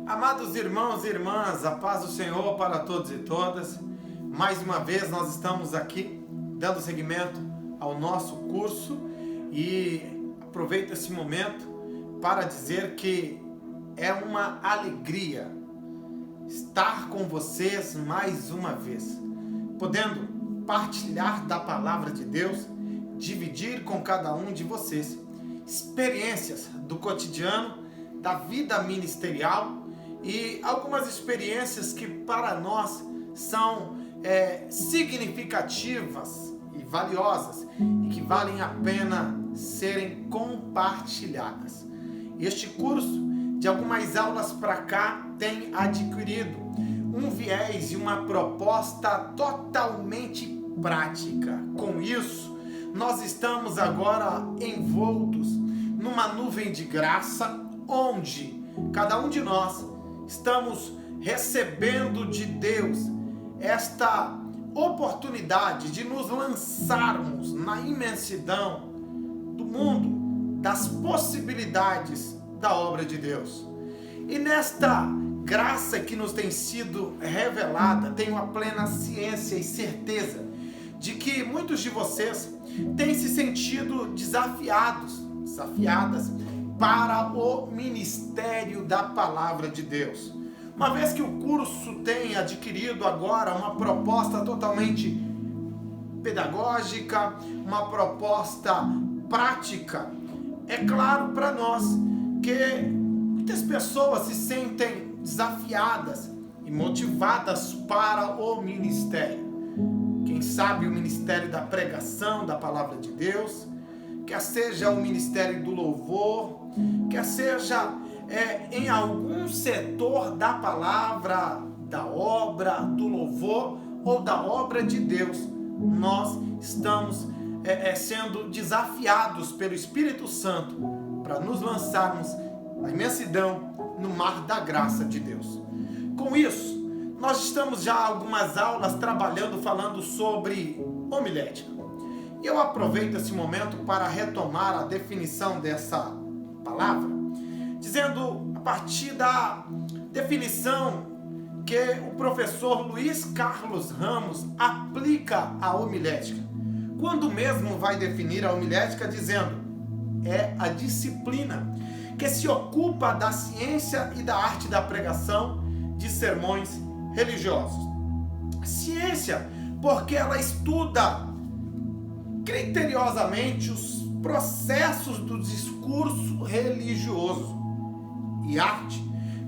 Amados irmãos e irmãs, a paz do Senhor para todos e todas. Mais uma vez nós estamos aqui dando seguimento ao nosso curso e aproveito esse momento para dizer que é uma alegria estar com vocês mais uma vez, podendo partilhar da palavra de Deus, dividir com cada um de vocês experiências do cotidiano, da vida ministerial e algumas experiências que para nós são significativas e valiosas e que valem a pena serem compartilhadas. Este curso, de algumas aulas para cá, tem adquirido um viés e uma proposta totalmente prática. Com isso, nós estamos agora envoltos numa nuvem de graça, onde cada um de nós estamos recebendo de Deus esta oportunidade de nos lançarmos na imensidão do mundo, das possibilidades da obra de Deus. E nesta graça que nos tem sido revelada, tenho a plena ciência e certeza de que muitos de vocês têm se sentido desafiadas para o ministério da palavra de Deus. Uma vez que o curso tem adquirido agora uma proposta totalmente pedagógica, uma proposta prática, é claro para nós que muitas pessoas se sentem desafiadas e motivadas para o ministério. Quem sabe o ministério da pregação da palavra de Deus, quer seja o ministério do louvor, quer seja em algum setor da palavra, da obra, do louvor ou da obra de Deus, nós estamos sendo desafiados pelo Espírito Santo para nos lançarmos na imensidão no mar da graça de Deus. Com isso, nós estamos já algumas aulas falando sobre homilética. E eu aproveito esse momento para retomar a definição dessa palavra, dizendo a partir da definição que o professor Luiz Carlos Ramos aplica à homilética, quando mesmo vai definir a homilética dizendo: é a disciplina que se ocupa da ciência e da arte da pregação de sermões religiosos. Ciência, porque ela estuda criteriosamente os processos do discurso religioso, e arte,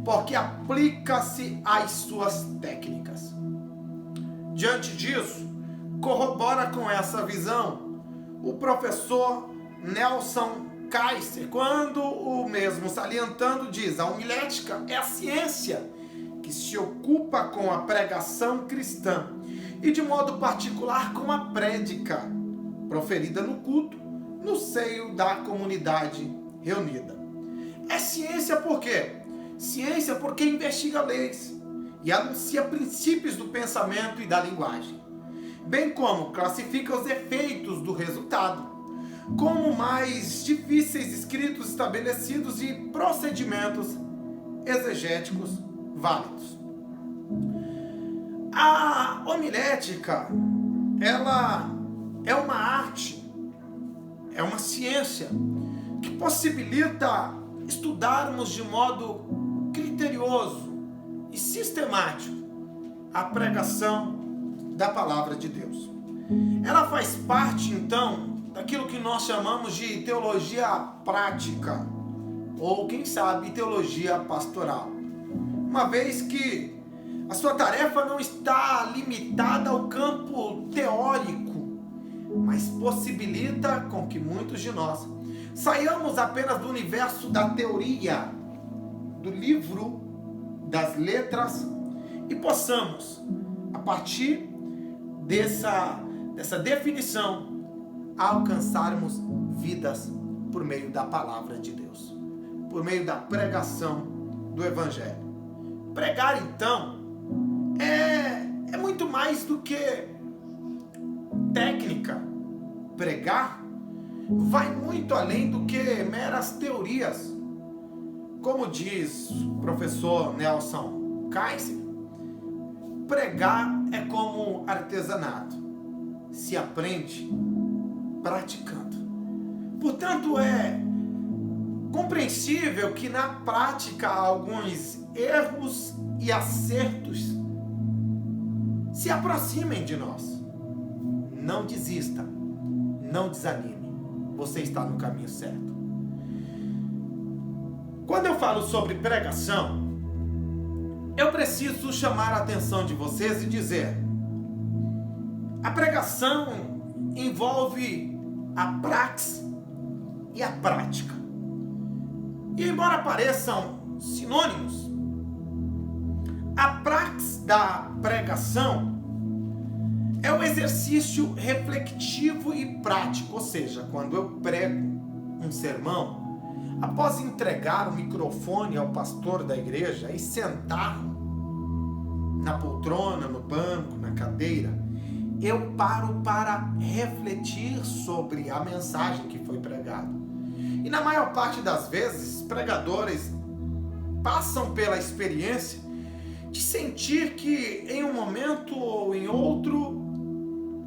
porque aplica-se às suas técnicas. Diante disso, corrobora com essa visão o professor Nelson Kaiser, quando o mesmo salientando diz: a homilética é a ciência que se ocupa com a pregação cristã e de modo particular com a prédica proferida no culto, no seio da comunidade reunida. É ciência por quê? Ciência porque investiga leis e anuncia princípios do pensamento e da linguagem, bem como classifica os efeitos do resultado, como mais difíceis escritos estabelecidos e procedimentos exegéticos válidos. A homilética, ela é uma arte, é uma ciência que possibilita estudarmos de modo criterioso e sistemático a pregação da palavra de Deus. Ela faz parte, então, daquilo que nós chamamos de teologia prática, ou, quem sabe, teologia pastoral. Uma vez que a sua tarefa não está limitada ao campo teórico, mas possibilita com que muitos de nós saiamos apenas do universo da teoria, do livro das letras, e possamos, a partir dessa definição, alcançarmos vidas por meio da palavra de Deus, por meio da pregação do Evangelho. Pregar, então, é muito mais do que técnica. Pregar vai muito além do que meras teorias. como diz o professor Nelson Kaiser, pregar é como artesanato, se aprende praticando. Portanto, é compreensível que na prática alguns erros e acertos se aproximem de nós. Não desista, não desanime, você está no caminho certo. Quando eu falo sobre pregação, eu preciso chamar a atenção de vocês e dizer: a pregação envolve a praxis e a prática. E embora pareçam sinônimos, a praxis da pregação é um exercício reflexivo e prático, ou seja, quando eu prego um sermão, após entregar o microfone ao pastor da igreja e sentar na poltrona, no banco, na cadeira, eu paro para refletir sobre a mensagem que foi pregada. E na maior parte das vezes, pregadores passam pela experiência de sentir que em um momento ou em outro,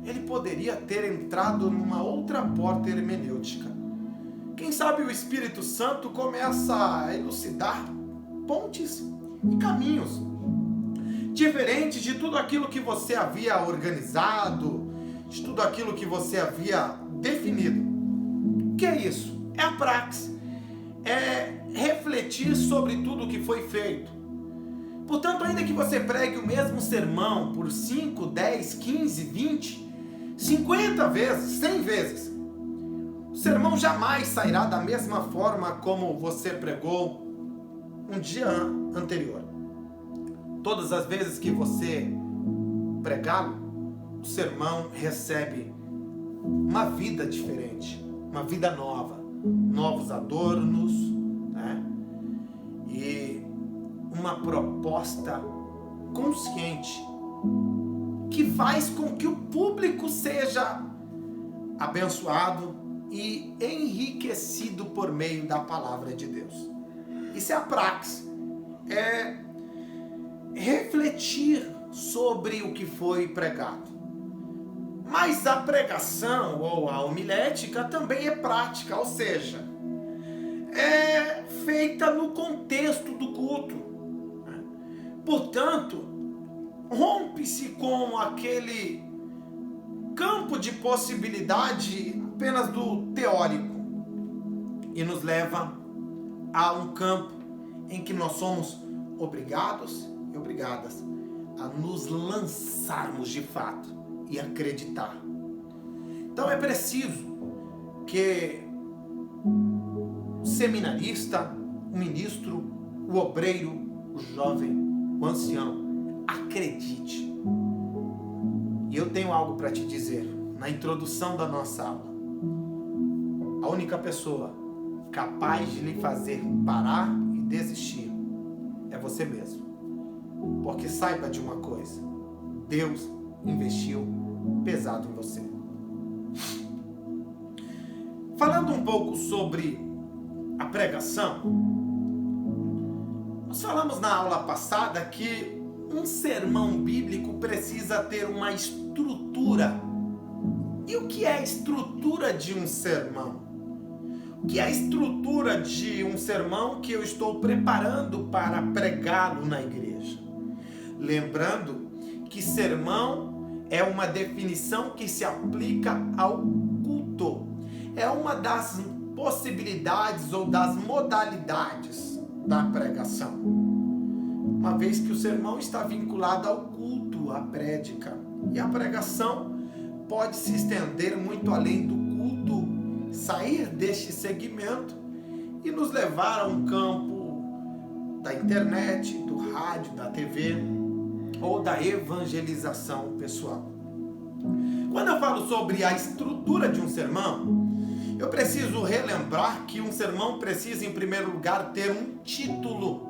ele poderia ter entrado numa outra porta hermenêutica. Quem sabe o Espírito Santo começa a elucidar pontes e caminhos diferentes de tudo aquilo que você havia organizado, de tudo aquilo que você havia definido. O que é isso? É a praxis, é refletir sobre tudo o que foi feito. Portanto, ainda que você pregue o mesmo sermão por 5, 10, 15, 20, 50 vezes, 100 vezes, o sermão jamais sairá da mesma forma como você pregou um dia anterior. Todas as vezes que você pregá-lo, o sermão recebe uma vida diferente, uma vida nova, novos adornos, né? E uma proposta consciente que faz com que o público seja abençoado e enriquecido por meio da palavra de Deus. Isso é a praxis, é refletir sobre o que foi pregado. Mas a pregação ou a homilética também é prática, ou seja, é feita no contexto do culto. Portanto, rompe-se com aquele campo de possibilidade apenas do teórico e nos leva a um campo em que nós somos obrigados e obrigadas a nos lançarmos de fato e acreditar. Então é preciso que o seminarista, o ministro, o obreiro, o jovem, o ancião acredite. E eu tenho algo para te dizer na introdução da nossa aula. A única pessoa capaz de lhe fazer parar e desistir é você mesmo. Porque saiba de uma coisa: Deus investiu pesado em você. Falando um pouco sobre a pregação, nós falamos na aula passada que um sermão bíblico precisa ter uma estrutura. E o que é a estrutura de um sermão? O que é a estrutura de um sermão que eu estou preparando para pregá-lo na igreja? Lembrando que sermão é uma definição que se aplica ao culto. É uma das possibilidades ou das modalidades da pregação. Uma vez que o sermão está vinculado ao culto, à prédica. E a pregação pode se estender muito além do culto, sair deste segmento e nos levar a um campo da internet, do rádio, da TV ou da evangelização pessoal. Quando eu falo sobre a estrutura de um sermão, eu preciso relembrar que um sermão precisa, em primeiro lugar, ter um título,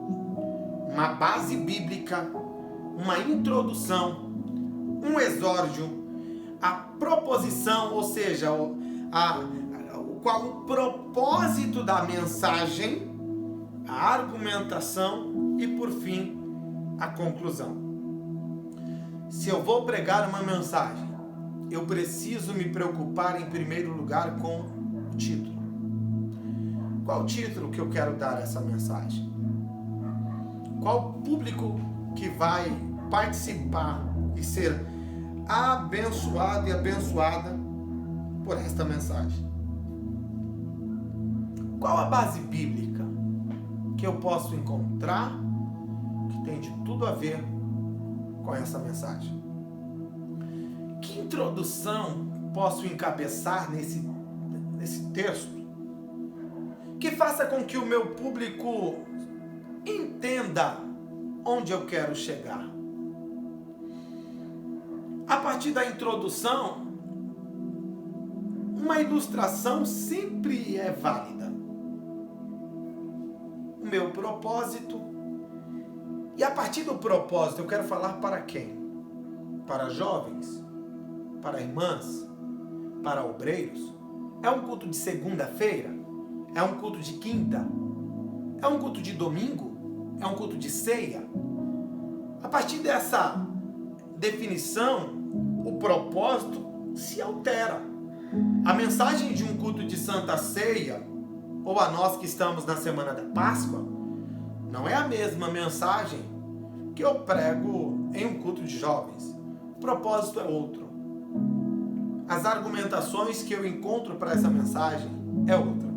uma base bíblica, uma introdução, um exórdio, a proposição, ou seja, qual o propósito da mensagem, a argumentação e, por fim, a conclusão. Se eu vou pregar uma mensagem, eu preciso me preocupar em primeiro lugar com o título. Qual o título que eu quero dar a essa mensagem? Qual o público que vai participar e ser abençoado e abençoada por esta mensagem? Qual a base bíblica que eu posso encontrar que tem de tudo a ver com essa mensagem? Que introdução posso encabeçar nesse texto que faça com que o meu público entenda onde eu quero chegar? A partir da introdução, uma ilustração sempre é válida. O meu propósito, e a partir do propósito eu quero falar para quem? Para jovens? Para irmãs? Para obreiros? É um culto de segunda-feira? É um culto de quinta? É um culto de domingo? É um culto de ceia? A partir dessa definição, o propósito se altera. A mensagem de um culto de Santa Ceia, ou a nós que estamos na semana da Páscoa, não é a mesma mensagem que eu prego em um culto de jovens. O propósito é outro. As argumentações que eu encontro para essa mensagem é outra.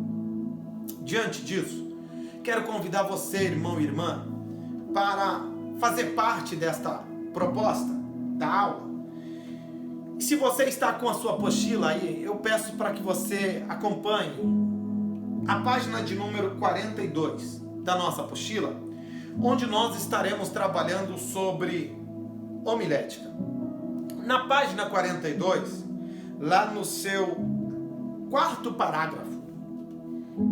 Diante disso, quero convidar você, irmão e irmã, para fazer parte desta proposta da aula. E se você está com a sua apostila aí, eu peço para que você acompanhe a página de número 42 da nossa apostila, onde nós estaremos trabalhando sobre homilética. Na página 42, lá no seu 4º parágrafo,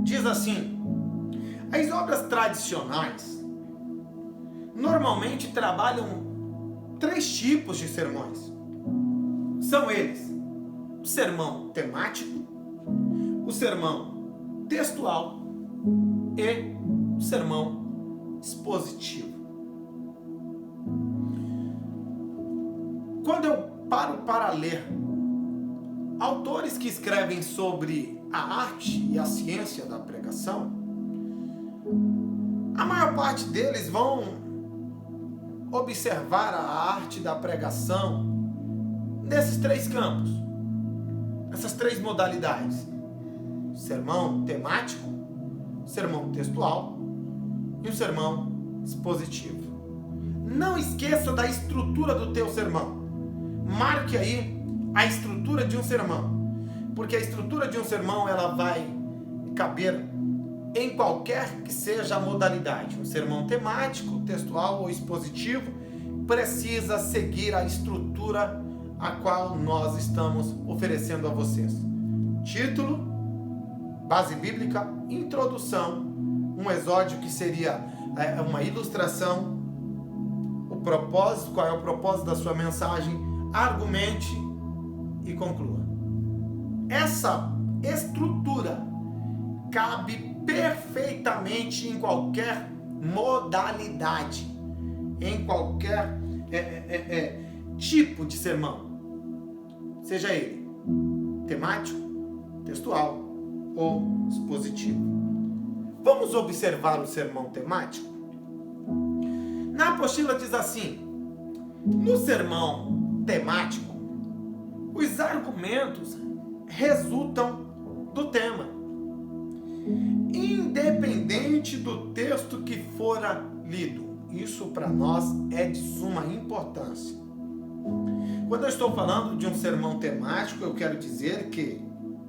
diz assim: as obras tradicionais normalmente trabalham 3 tipos de sermões. São eles: o sermão temático, o sermão textual e o sermão expositivo. Quando eu paro para ler autores que escrevem sobre a arte e a ciência da pregação, a maior parte deles vão observar a arte da pregação nesses 3 campos, essas 3 modalidades: sermão temático, sermão textual e o sermão expositivo. Não esqueça da estrutura do teu sermão. Marque aí a estrutura de um sermão, porque a estrutura de um sermão ela vai caber em qualquer que seja a modalidade. Um sermão temático, textual ou expositivo precisa seguir a estrutura a qual nós estamos oferecendo a vocês. Título, base bíblica, introdução, um exórdio que seria uma ilustração, o propósito, qual é o propósito da sua mensagem, argumente e conclua. Essa estrutura cabe perfeitamente em qualquer modalidade, em qualquer tipo de sermão, seja ele temático, textual ou expositivo. Vamos observar o sermão temático? Na apostila diz assim: no sermão temático, os argumentos resultam do tema, independente do texto que fora lido. Isso para nós é de suma importância. Quando eu estou falando de um sermão temático, eu quero dizer que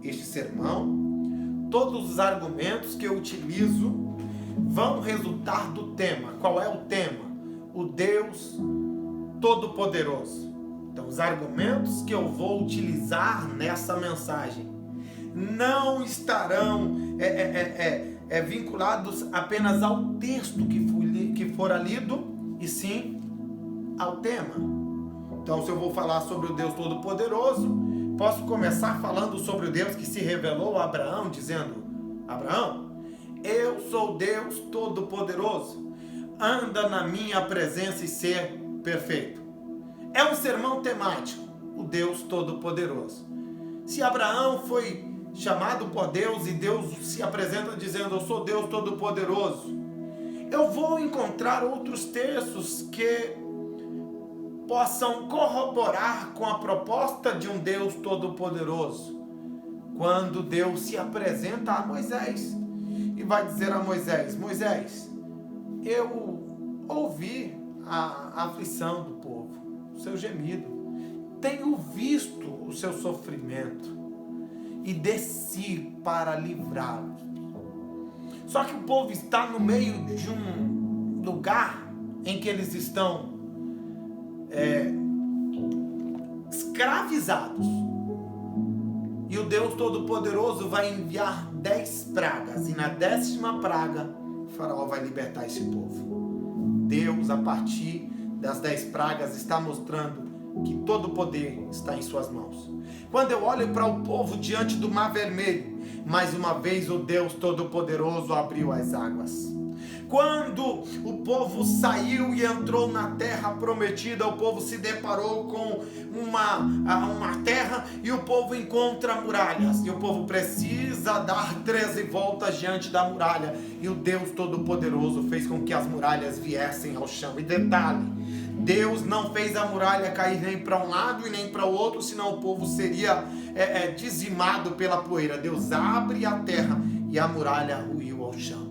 este sermão, todos os argumentos que eu utilizo vão resultar do tema. Qual é o tema? O Deus Todo-Poderoso. Então, os argumentos que eu vou utilizar nessa mensagem não estarão vinculados apenas ao texto que fora lido, e sim ao tema. Então, se eu vou falar sobre o Deus Todo-Poderoso, posso começar falando sobre o Deus que se revelou a Abraão, dizendo: Abraão, Eu sou Deus Todo-Poderoso. Anda na minha presença e ser perfeito. É um sermão temático, o Deus Todo-Poderoso. Se Abraão foi chamado por Deus e Deus se apresenta dizendo: eu sou Deus Todo-Poderoso, eu vou encontrar outros textos que possam corroborar com a proposta de um Deus Todo-Poderoso. Quando Deus se apresenta a Moisés e vai dizer a Moisés: Moisés, eu ouvi a aflição do povo, o seu gemido, tenho visto o seu sofrimento e desci para livrá-los. Só que o povo está no meio de um lugar em que eles estão escravizados. E o Deus Todo-Poderoso vai enviar 10 pragas. E na 10ª praga, o faraó vai libertar esse povo. Deus, a partir das 10 pragas, está mostrando que todo o poder está em suas mãos. Quando eu olho para o povo diante do Mar Vermelho, mais uma vez o Deus Todo-Poderoso abriu as águas. Quando o povo saiu e entrou na terra prometida, o povo se deparou com uma terra e o povo encontra muralhas. E o povo precisa dar 13 voltas diante da muralha. E o Deus Todo-Poderoso fez com que as muralhas viessem ao chão. E detalhe, Deus não fez a muralha cair nem para um lado e nem para o outro, senão o povo seria dizimado pela poeira. Deus abre a terra e a muralha ruiu ao chão.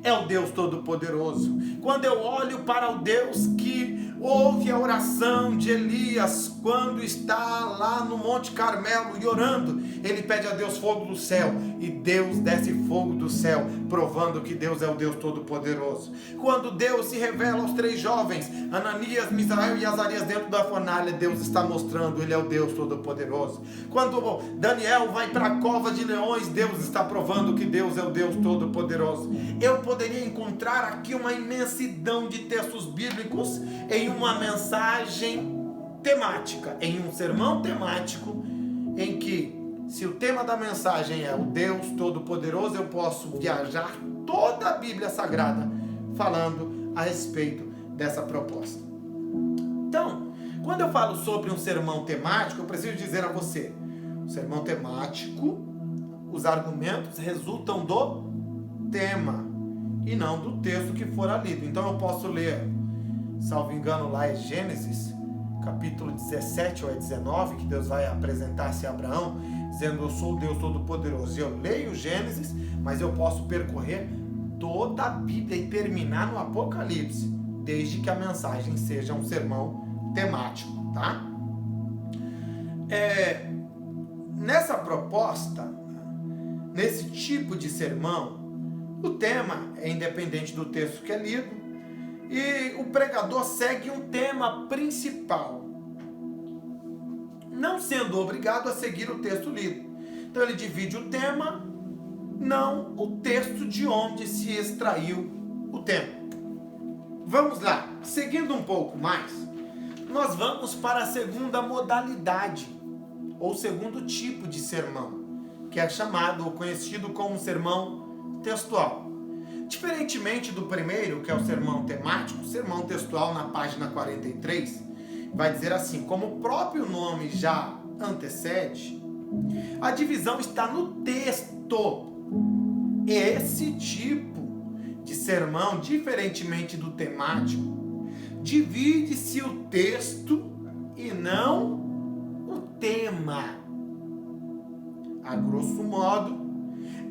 É o Deus Todo-Poderoso. Quando eu olho para o Deus que ouve a oração de Elias quando está lá no Monte Carmelo e orando, ele pede a Deus fogo do céu e Deus desce fogo do céu, provando que Deus é o Deus Todo-Poderoso. Quando Deus se revela aos 3 jovens, Ananias, Misael e Azarias, dentro da fornalha, Deus está mostrando, ele é o Deus Todo-Poderoso. Quando Daniel vai para a cova de leões, Deus está provando que Deus é o Deus Todo-Poderoso. Eu poderia encontrar aqui uma imensidão de textos bíblicos em uma mensagem temática, em um sermão temático, em que, se o tema da mensagem é o Deus Todo-Poderoso, eu posso viajar toda a Bíblia Sagrada falando a respeito dessa proposta. Então, quando eu falo sobre um sermão temático, eu preciso dizer a você: o sermão temático, os argumentos resultam do tema e não do texto que for lido. Então eu posso ler, salvo engano, lá é Gênesis, capítulo 17 ou 19, que Deus vai apresentar-se a Abraão, dizendo: eu sou o Deus Todo-Poderoso. Eu leio Gênesis, mas eu posso percorrer toda a Bíblia e terminar no Apocalipse, desde que a mensagem seja um sermão temático, tá? Nessa proposta, nesse tipo de sermão, o tema é independente do texto que é lido e o pregador segue um tema principal, não sendo obrigado a seguir o texto lido. Então ele divide o tema, não o texto de onde se extraiu o tema. Vamos lá, seguindo um pouco mais, nós vamos para a segunda modalidade, ou segundo tipo de sermão, que é chamado ou conhecido como sermão textual. Diferentemente do primeiro, que é o sermão temático, o sermão textual, na página 43, vai dizer assim: como o próprio nome já antecede, a divisão está no texto. Esse tipo de sermão, diferentemente do temático, divide-se o texto e não o tema. A grosso modo,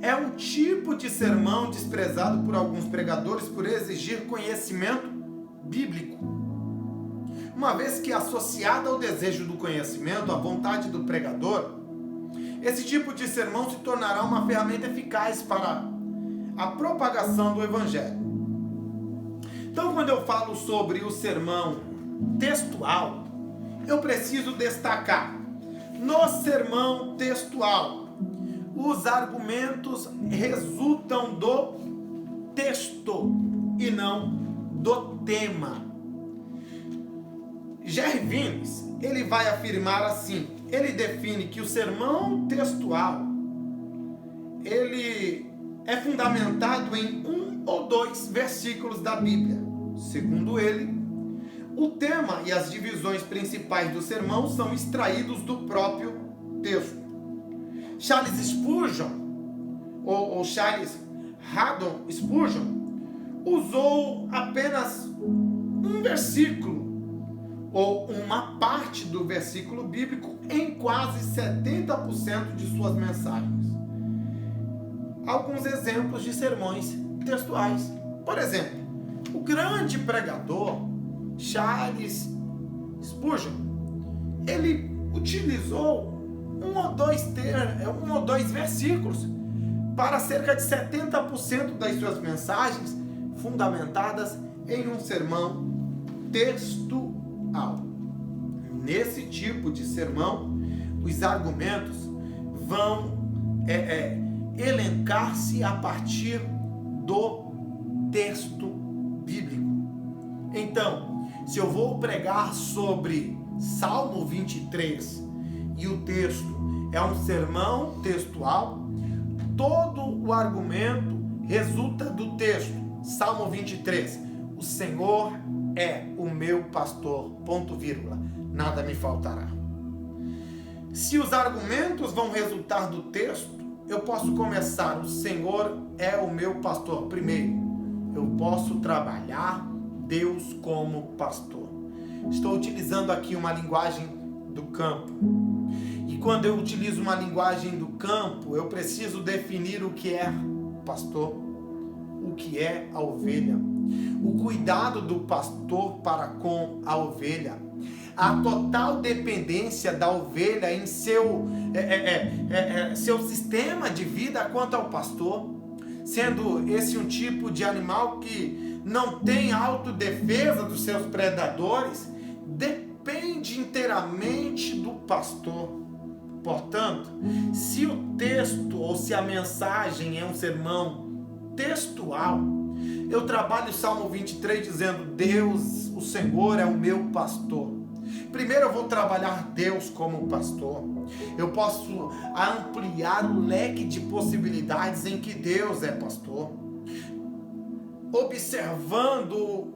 é um tipo de sermão desprezado por alguns pregadores por exigir conhecimento bíblico. Uma vez que associada ao desejo do conhecimento, à vontade do pregador, esse tipo de sermão se tornará uma ferramenta eficaz para a propagação do Evangelho. Então, quando eu falo sobre o sermão textual, eu preciso destacar: no sermão textual, os argumentos resultam do texto e não do tema. Jerry Vines, ele vai afirmar assim, ele define que o sermão textual, ele é fundamentado em um ou dois versículos da Bíblia. Segundo ele, o tema e as divisões principais do sermão são extraídos do próprio texto. Charles Spurgeon, ou Charles Haddon Spurgeon, usou apenas um versículo ou uma parte do versículo bíblico em quase 70% de suas mensagens. Alguns exemplos de sermões textuais. Por exemplo, o grande pregador Charles Spurgeon, ele utilizou um ou dois versículos para cerca de 70% das suas mensagens fundamentadas em um sermão textual. Nesse tipo de sermão, os argumentos vão elencar-se a partir do texto bíblico. Então, se eu vou pregar sobre Salmo 23 e o texto é um sermão textual, todo o argumento resulta do texto. Salmo 23, o Senhor é o meu pastor, ponto vírgula, nada me faltará. Se os argumentos vão resultar do texto, eu posso começar, o Senhor é o meu pastor. Primeiro, eu posso trabalhar Deus como pastor. Estou utilizando aqui uma linguagem do campo. E quando eu utilizo uma linguagem do campo, eu preciso definir o que é pastor, o que é a ovelha, o cuidado do pastor para com a ovelha, a total dependência da ovelha em seu sistema de vida quanto ao pastor, sendo esse um tipo de animal que não tem autodefesa dos seus predadores, depende inteiramente do pastor. Portanto, se o texto ou se a mensagem é um sermão textual, eu trabalho o Salmo 23 dizendo: Deus, o Senhor é o meu pastor. Primeiro eu vou trabalhar Deus como pastor. Eu posso ampliar o leque de possibilidades em que Deus é pastor. Observando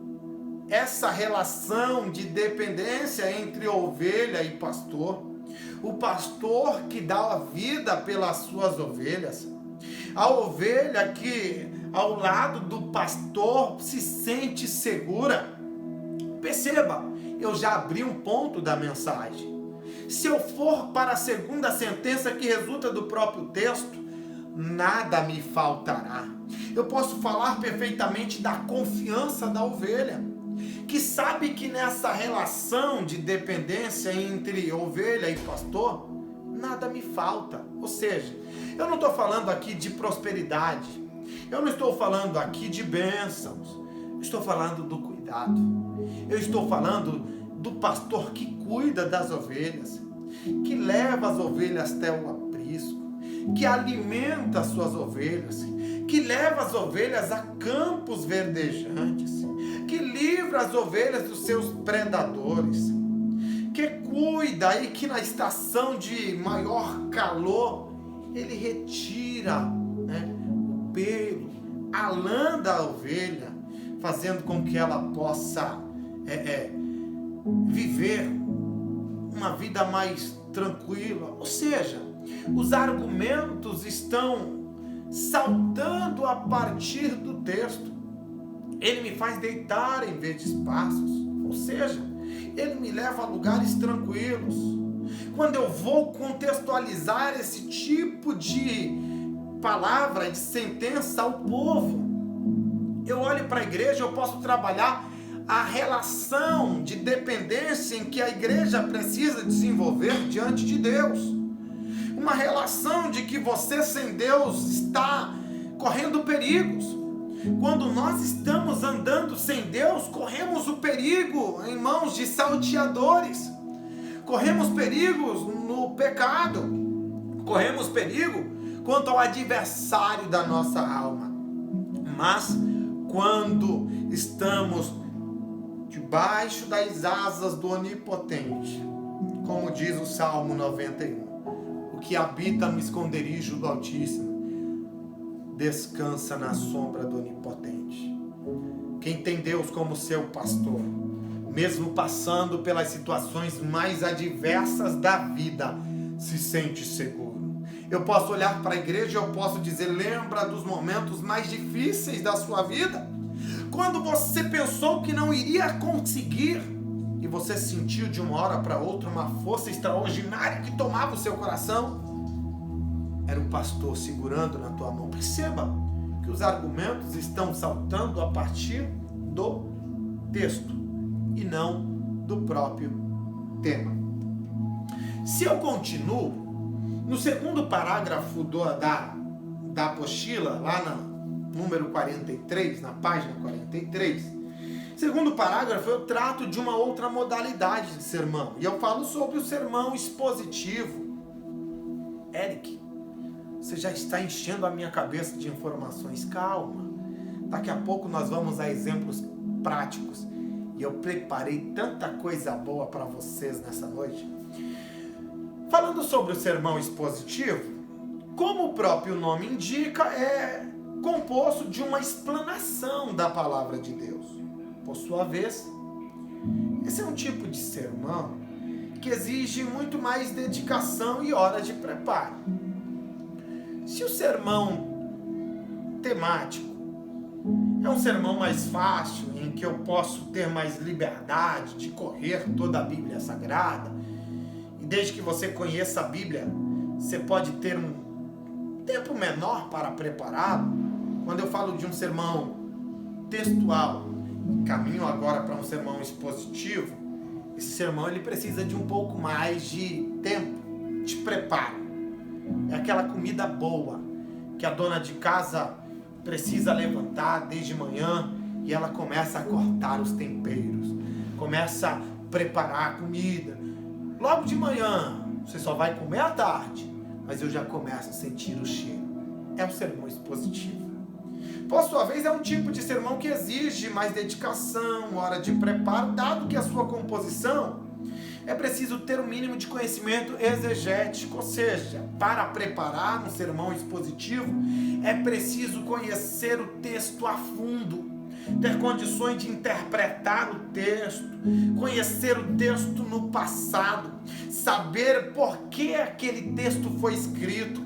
essa relação de dependência entre ovelha e pastor, o pastor que dá a vida pelas suas ovelhas, a ovelha que ao lado do pastor se sente segura. Perceba, eu já abri um ponto da mensagem. Se eu for para a segunda sentença que resulta do próprio texto, nada me faltará. Eu posso falar perfeitamente da confiança da ovelha, que sabe que nessa relação de dependência entre ovelha e pastor, nada me falta. Ou seja, eu não estou falando aqui de prosperidade, eu não estou falando aqui de bênçãos, eu estou falando do cuidado, eu estou falando do pastor que cuida das ovelhas, que leva as ovelhas até o aprisco, que alimenta as suas ovelhas, que leva as ovelhas a campos verdejantes, que livra as ovelhas dos seus predadores, que cuida e que na estação de maior calor, ele retira, o pelo, a lã da ovelha, fazendo com que ela possa viver uma vida mais tranquila. Ou seja, os argumentos estão saltando a partir do texto. Ele me faz deitar em verdes pastos, ou seja, ele me leva a lugares tranquilos. Quando eu vou contextualizar esse tipo de palavra, de sentença ao povo, eu olho para a igreja, eu posso trabalhar a relação de dependência em que a igreja precisa desenvolver diante de Deus. Uma relação de que você sem Deus está correndo perigos. Quando nós estamos andando sem Deus, corremos o perigo em mãos de salteadores. Corremos perigos no pecado. Corremos perigo quanto ao adversário da nossa alma. Mas quando estamos debaixo das asas do Onipotente, como diz o Salmo 91, o que habita no esconderijo do Altíssimo, descansa na sombra do Onipotente. Quem tem Deus como seu pastor, mesmo passando pelas situações mais adversas da vida, se sente seguro. Eu posso olhar para a igreja e eu posso dizer: lembra dos momentos mais difíceis da sua vida? Quando você pensou que não iria conseguir e você sentiu de uma hora para outra uma força extraordinária que tomava o seu coração? Era o pastor segurando na tua mão. Perceba que os argumentos estão saltando a partir do texto e não do próprio tema. Se eu continuo, no segundo parágrafo da apostila, lá no número 43, na página 43, segundo parágrafo, eu trato de uma outra modalidade de sermão. E eu falo sobre o sermão expositivo. Eric, você já está enchendo a minha cabeça de informações. Calma. Daqui a pouco nós vamos a exemplos práticos. E eu preparei tanta coisa boa para vocês nessa noite. Falando sobre o sermão expositivo, como o próprio nome indica, é composto de uma explanação da palavra de Deus. Por sua vez, esse é um tipo de sermão que exige muito mais dedicação e hora de preparo. Se o sermão temático é um sermão mais fácil, em que eu posso ter mais liberdade de correr toda a Bíblia Sagrada, e desde que você conheça a Bíblia, você pode ter um tempo menor para prepará-lo. Quando eu falo de um sermão textual, caminho agora para um sermão expositivo, esse sermão ele precisa de um pouco mais de tempo, de preparo. É aquela comida boa que a dona de casa precisa levantar desde manhã e ela começa a cortar os temperos, começa a preparar a comida. Logo de manhã, você só vai comer à tarde, mas eu já começo a sentir o cheiro. É um sermão expositivo. Por sua vez, é um tipo de sermão que exige mais dedicação, hora de preparo, dado que a sua composição é preciso ter um mínimo de conhecimento exegético, ou seja, para preparar um sermão expositivo, é preciso conhecer o texto a fundo, ter condições de interpretar o texto, conhecer o texto no passado, saber por que aquele texto foi escrito,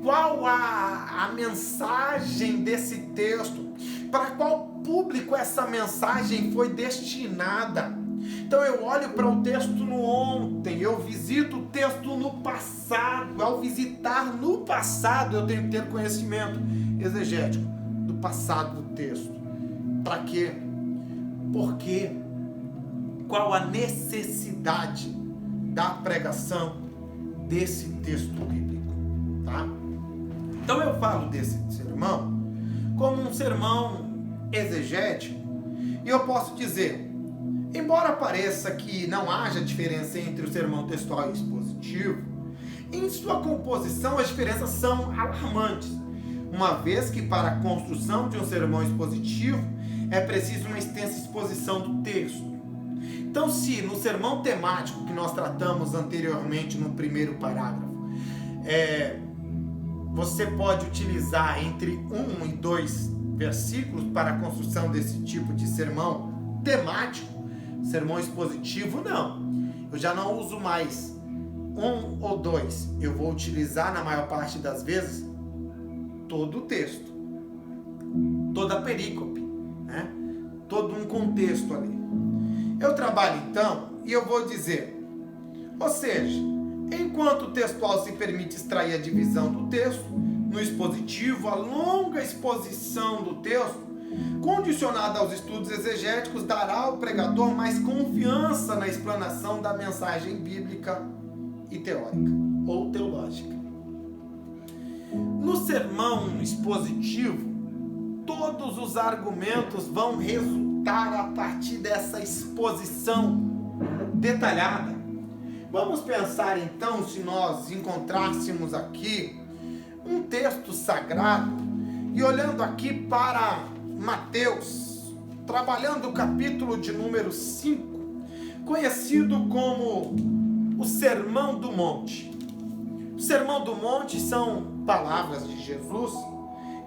qual a mensagem desse texto, para qual público essa mensagem foi destinada. Então eu olho para o texto no ontem, eu visito o texto no passado. Ao visitar no passado, eu tenho que ter conhecimento exegético do passado do texto. Para quê? Por quê? Qual a necessidade da pregação desse texto bíblico? Tá? Então eu falo desse sermão como um sermão exegético, e eu posso dizer, embora pareça que não haja diferença entre o sermão textual e expositivo, em sua composição as diferenças são alarmantes, uma vez que para a construção de um sermão expositivo é preciso uma extensa exposição do texto. Então, se no sermão temático que nós tratamos anteriormente no primeiro parágrafo, você pode utilizar entre 1 e 2 versículos para a construção desse tipo de sermão temático, sermão expositivo não. Eu já não uso mais 1 ou 2. Eu vou utilizar na maior parte das vezes todo o texto, toda a perícope, né? Todo um contexto ali. Eu trabalho então e eu vou dizer, ou seja, enquanto o textual se permite extrair a divisão do texto, no expositivo, a longa exposição do texto, condicionada aos estudos exegéticos, dará ao pregador mais confiança na explanação da mensagem bíblica e teórica, ou teológica. No sermão expositivo, todos os argumentos vão resultar a partir dessa exposição detalhada. Vamos pensar então, se nós encontrássemos aqui um texto sagrado e olhando aqui para Mateus, trabalhando o capítulo de número 5, conhecido como o Sermão do Monte. O Sermão do Monte são palavras de Jesus,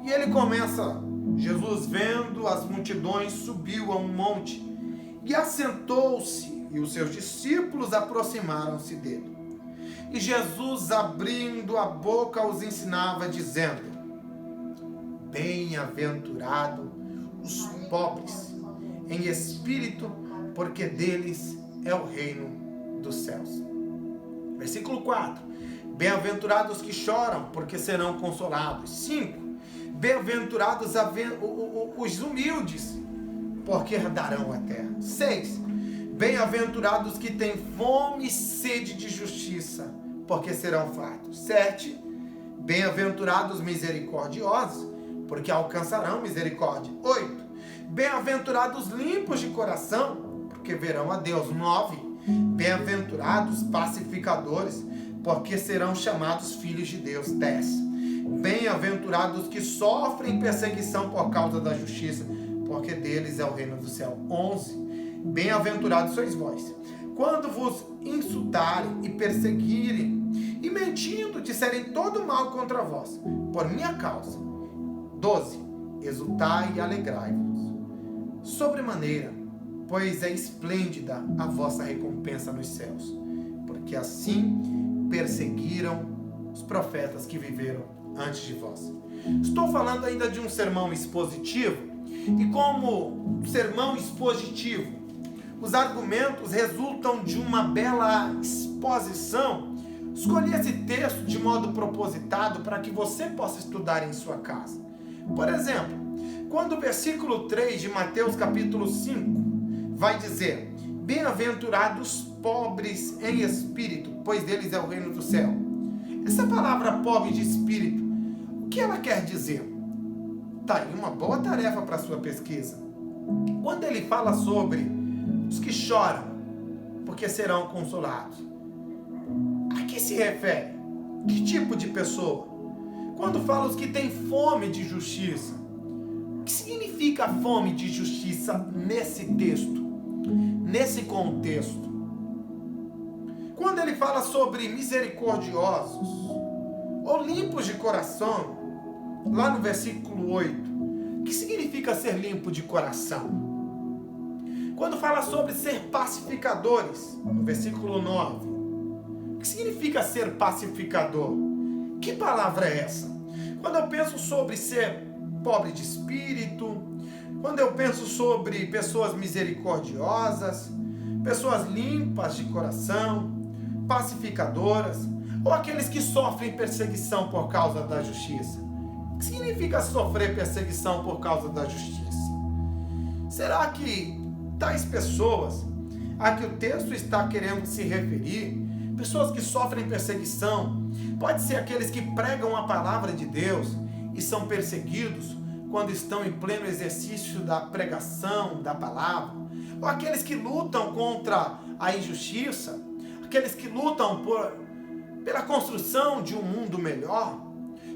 E ele começa, Jesus vendo as multidões, subiu a um monte e assentou-se, e os seus discípulos aproximaram-se dele. E Jesus, abrindo a boca, os ensinava, dizendo: bem-aventurado os pobres em espírito, porque deles é o reino dos céus. Versículo 4. Bem-aventurados os que choram, porque serão consolados. 5. Bem-aventurados os humildes, porque herdarão a terra. 6. Bem-aventurados que têm fome e sede de justiça, porque serão fartos. 7. Bem-aventurados misericordiosos, porque alcançarão misericórdia. 8. Bem-aventurados limpos de coração, porque verão a Deus. 9. Bem-aventurados pacificadores, porque serão chamados filhos de Deus. 10. Bem-aventurados que sofrem perseguição por causa da justiça, porque deles é o reino do céu. 11. Bem-aventurados sois vós, quando vos insultarem e perseguirem, e mentindo disserem todo mal contra vós, por minha causa. 12. Exultai e alegrai-vos sobremaneira, pois é esplêndida a vossa recompensa nos céus, porque assim perseguiram os profetas que viveram antes de vós. Estou falando ainda de um sermão expositivo, e como sermão expositivo, os argumentos resultam de uma bela exposição. Escolhi esse texto de modo propositado para que você possa estudar em sua casa. Por exemplo, quando o versículo 3 de Mateus capítulo 5 vai dizer: bem-aventurados pobres em espírito, pois deles é o reino do céu. Essa palavra pobre de espírito, o que ela quer dizer? Tá aí uma boa tarefa para a sua pesquisa. Quando ele fala sobre os que choram, porque serão consolados, a que se refere? Que tipo de pessoa? Quando fala os que têm fome de justiça, o que significa a fome de justiça nesse texto, nesse contexto? Quando ele fala sobre misericordiosos ou limpos de coração, lá no versículo 8, o que significa ser limpo de coração? Quando fala sobre ser pacificadores, no versículo 9, o que significa ser pacificador? Que palavra é essa? Quando eu penso sobre ser pobre de espírito, quando eu penso sobre pessoas misericordiosas, pessoas limpas de coração, pacificadoras, ou aqueles que sofrem perseguição por causa da justiça. O que significa sofrer perseguição por causa da justiça? Será que tais pessoas a que o texto está querendo se referir, pessoas que sofrem perseguição, pode ser aqueles que pregam a palavra de Deus e são perseguidos quando estão em pleno exercício da pregação da palavra, ou aqueles que lutam contra a injustiça, aqueles que lutam pela construção de um mundo melhor,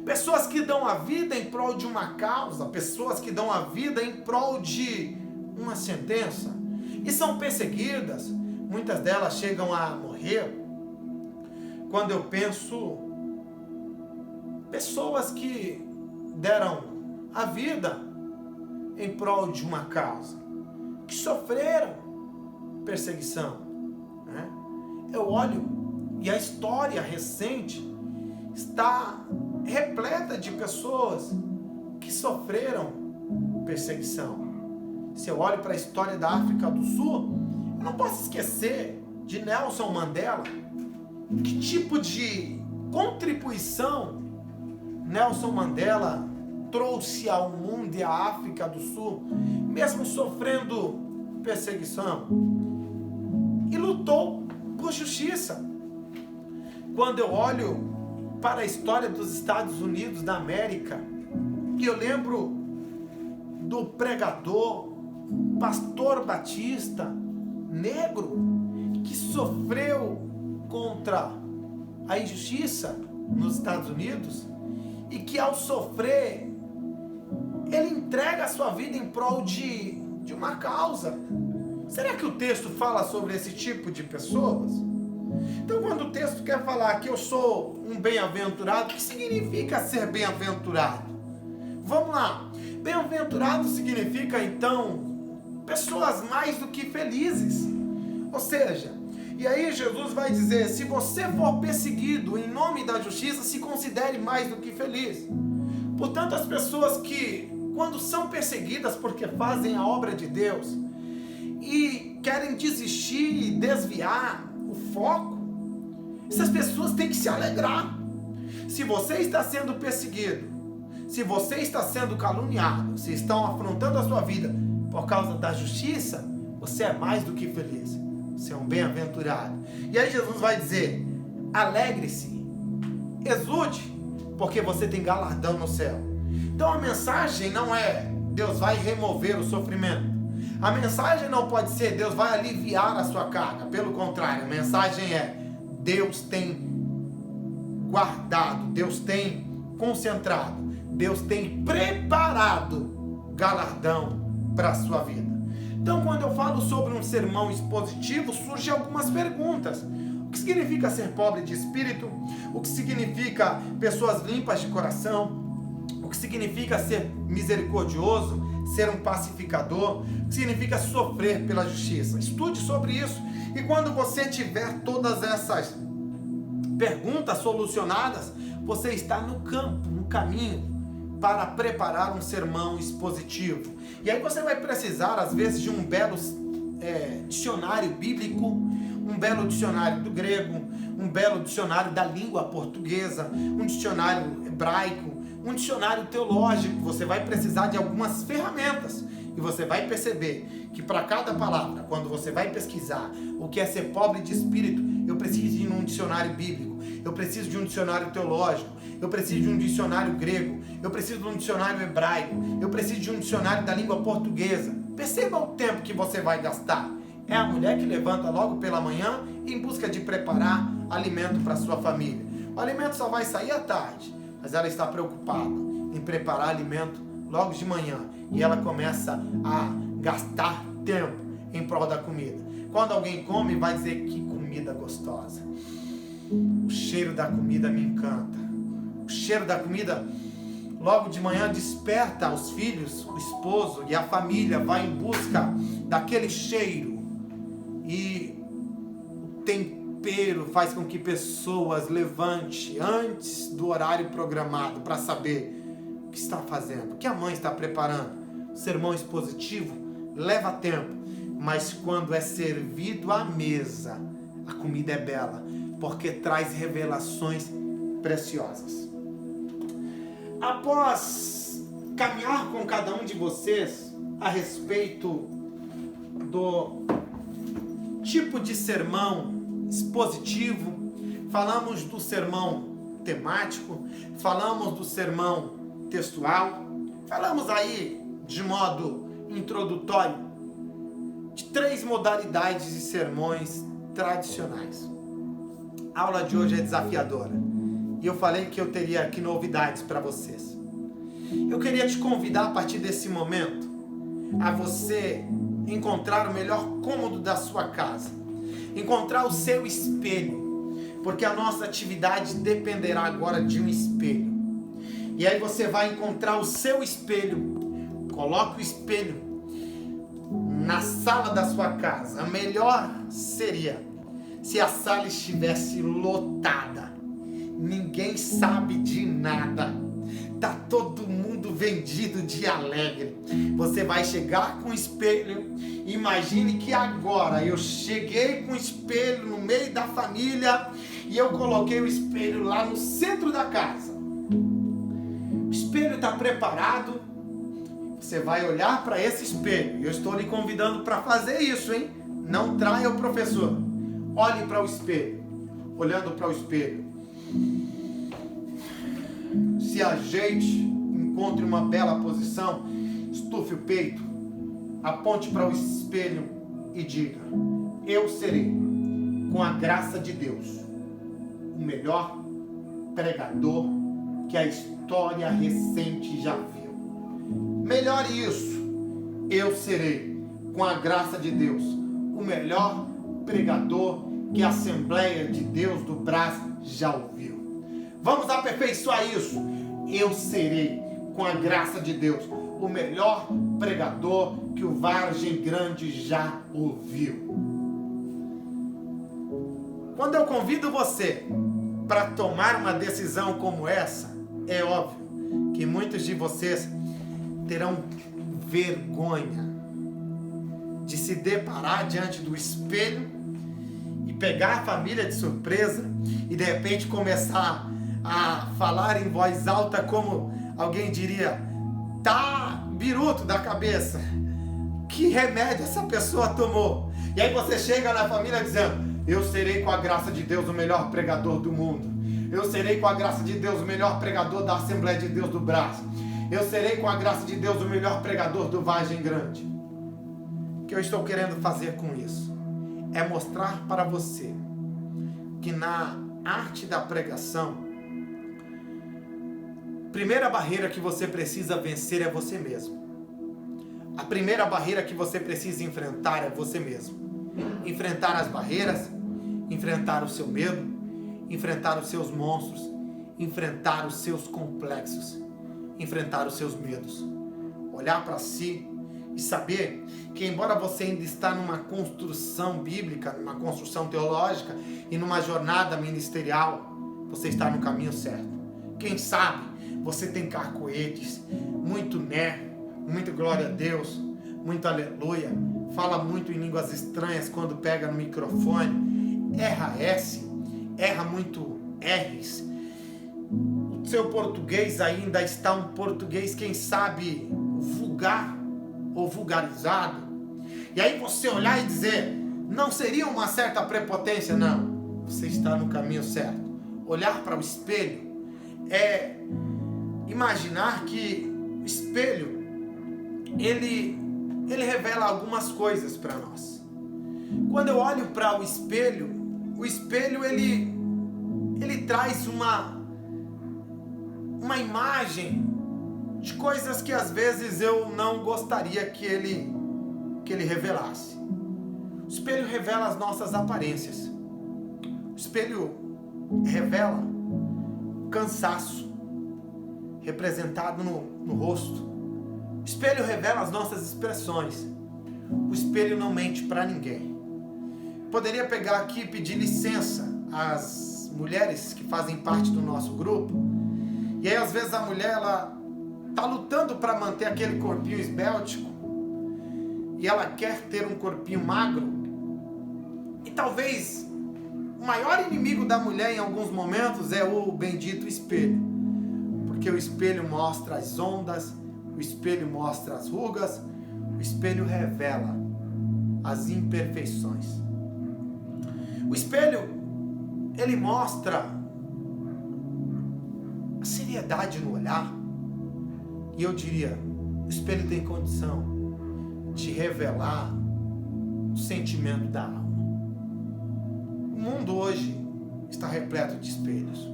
pessoas que dão a vida em prol de uma causa, pessoas que dão a vida em prol de uma sentença e são perseguidas, muitas delas chegam a morrer. Quando eu penso pessoas que deram a vida em prol de uma causa, que sofreram perseguição, né? Eu olho e a história recente está repleta de pessoas que sofreram perseguição. Se eu olho para a história da África do Sul, eu não posso esquecer de Nelson Mandela. Que tipo de contribuição Nelson Mandela trouxe ao mundo e à África do Sul, mesmo sofrendo perseguição, e lutou por justiça. Quando eu olho para a história dos Estados Unidos da América, e eu lembro do pregador, pastor batista, negro, que sofreu contra a injustiça nos Estados Unidos, e que ao sofrer, ele entrega a sua vida em prol de uma causa. Será que o texto fala sobre esse tipo de pessoas? Então, quando o texto quer falar que eu sou um bem-aventurado, o que significa ser bem-aventurado? Vamos lá. Bem-aventurado significa, então, pessoas mais do que felizes. Ou seja, e aí Jesus vai dizer, se você for perseguido em nome da justiça, se considere mais do que feliz. Portanto, as pessoas que, quando são perseguidas porque fazem a obra de Deus e querem desistir e desviar o foco, essas pessoas têm que se alegrar. Se você está sendo perseguido, se você está sendo caluniado, se estão afrontando a sua vida por causa da justiça, você é mais do que feliz. Você é um bem-aventurado. E aí Jesus vai dizer, alegre-se, exulte, porque você tem galardão no céu. Então a mensagem não é Deus vai remover o sofrimento. A mensagem não pode ser Deus vai aliviar a sua carga. Pelo contrário, a mensagem é Deus tem guardado, Deus tem concentrado, Deus tem preparado galardão para a sua vida. Então, quando eu falo sobre um sermão expositivo, surgem algumas perguntas. O que significa ser pobre de espírito? O que significa pessoas limpas de coração? O que significa ser misericordioso? Ser um pacificador? O que significa sofrer pela justiça? Estude sobre isso. E quando você tiver todas essas perguntas solucionadas, você está no campo, no caminho, para preparar um sermão expositivo. E aí você vai precisar, às vezes, de um belo dicionário bíblico, um belo dicionário do grego, um belo dicionário da língua portuguesa, um dicionário hebraico, um dicionário teológico. Você vai precisar de algumas ferramentas. E você vai perceber que para cada palavra, quando você vai pesquisar o que é ser pobre de espírito, eu preciso de um dicionário bíblico, eu preciso de um dicionário teológico, eu preciso de um dicionário grego, eu preciso de um dicionário hebraico, eu preciso de um dicionário da língua portuguesa. Perceba o tempo que você vai gastar. É a mulher que levanta logo pela manhã em busca de preparar alimento para sua família. O alimento só vai sair à tarde, mas ela está preocupada em preparar alimento logo de manhã. E ela começa a gastar tempo em prol da comida. Quando alguém come, vai dizer que comida gostosa. O cheiro da comida me encanta. O cheiro da comida logo de manhã desperta os filhos, o esposo e a família. Vai em busca daquele cheiro. E o tempero faz com que pessoas levantem antes do horário programado para saber o que está fazendo, o que a mãe está preparando. O sermão expositivo leva tempo, mas quando é servido à mesa, a comida é bela, porque traz revelações preciosas. Após caminhar com cada um de vocês a respeito do tipo de sermão expositivo, falamos do sermão temático, falamos do sermão textual, falamos aí de modo introdutório de 3 modalidades de sermões tradicionais. A aula de hoje é desafiadora e eu falei que eu teria aqui novidades para vocês. Eu queria te convidar a partir desse momento a você encontrar o melhor cômodo da sua casa, encontrar o seu espelho, porque a nossa atividade dependerá agora de um espelho. E aí você vai encontrar o seu espelho. Coloque o espelho na sala da sua casa. A melhor seria se a sala estivesse lotada. Ninguém sabe de nada. Tá todo mundo vendido de alegre. Você vai chegar com o espelho. Imagine que agora eu cheguei com o espelho no meio da família e eu coloquei o espelho lá no centro da casa. O espelho está preparado. Você vai olhar para esse espelho. Eu estou lhe convidando para fazer isso, hein? Não traia o professor. Olhe para o espelho. Olhando para o espelho. Se ajeite, encontre uma bela posição, estufe o peito, aponte para o espelho e diga: eu serei, com a graça de Deus, o melhor pregador que a história recente já viu. Melhore isso. Eu serei, com a graça de Deus, o melhor pregador que a Assembleia de Deus do Brás já ouviu. Vamos aperfeiçoar isso. Eu serei, com a graça de Deus, o melhor pregador que o Vargem Grande já ouviu. Quando eu convido você para tomar uma decisão como essa, é óbvio que muitos de vocês terão vergonha de se deparar diante do espelho e pegar a família de surpresa e de repente começar a falar em voz alta, como alguém diria: tá biruto da cabeça, que remédio essa pessoa tomou? E aí você chega na família dizendo: eu serei com a graça de Deus o melhor pregador do mundo, eu serei com a graça de Deus o melhor pregador da Assembleia de Deus do Brás, eu serei com a graça de Deus o melhor pregador do Vargem Grande. O que eu estou querendo fazer com isso é mostrar para você que na arte da pregação, a primeira barreira que você precisa vencer é você mesmo. A primeira barreira que você precisa enfrentar é você mesmo. Enfrentar as barreiras, enfrentar o seu medo, enfrentar os seus monstros, enfrentar os seus complexos, enfrentar os seus medos. Olhar para si e saber que, embora você ainda está numa construção bíblica, numa construção teológica e numa jornada ministerial, você está no caminho certo. Quem sabe você tem carcoedes, muito muito glória a Deus, muito aleluia, fala muito em línguas estranhas quando pega no microfone, erra S, erra muito R's. O seu português ainda está um português, quem sabe, vulgar ou vulgarizado. E aí você olhar e dizer: não seria uma certa prepotência? Não, você está no caminho certo. Olhar para o espelho é imaginar que o espelho ele revela algumas coisas para nós. Quando eu olho para o espelho ele traz uma imagem de coisas que às vezes eu não gostaria que ele revelasse. O espelho revela as nossas aparências. O espelho revela cansaço representado no rosto. O espelho revela as nossas expressões. O espelho não mente para ninguém. Poderia pegar aqui e pedir licença às mulheres que fazem parte do nosso grupo. E aí às vezes a mulher ela está lutando para manter aquele corpinho esbéltico e ela quer ter um corpinho magro. E talvez o maior inimigo da mulher em alguns momentos é o bendito espelho. Porque o espelho mostra as ondas, o espelho mostra as rugas, o espelho revela as imperfeições. O espelho, ele mostra a seriedade no olhar. E eu diria, o espelho tem condição de revelar o sentimento da alma. O mundo hoje está repleto de espelhos.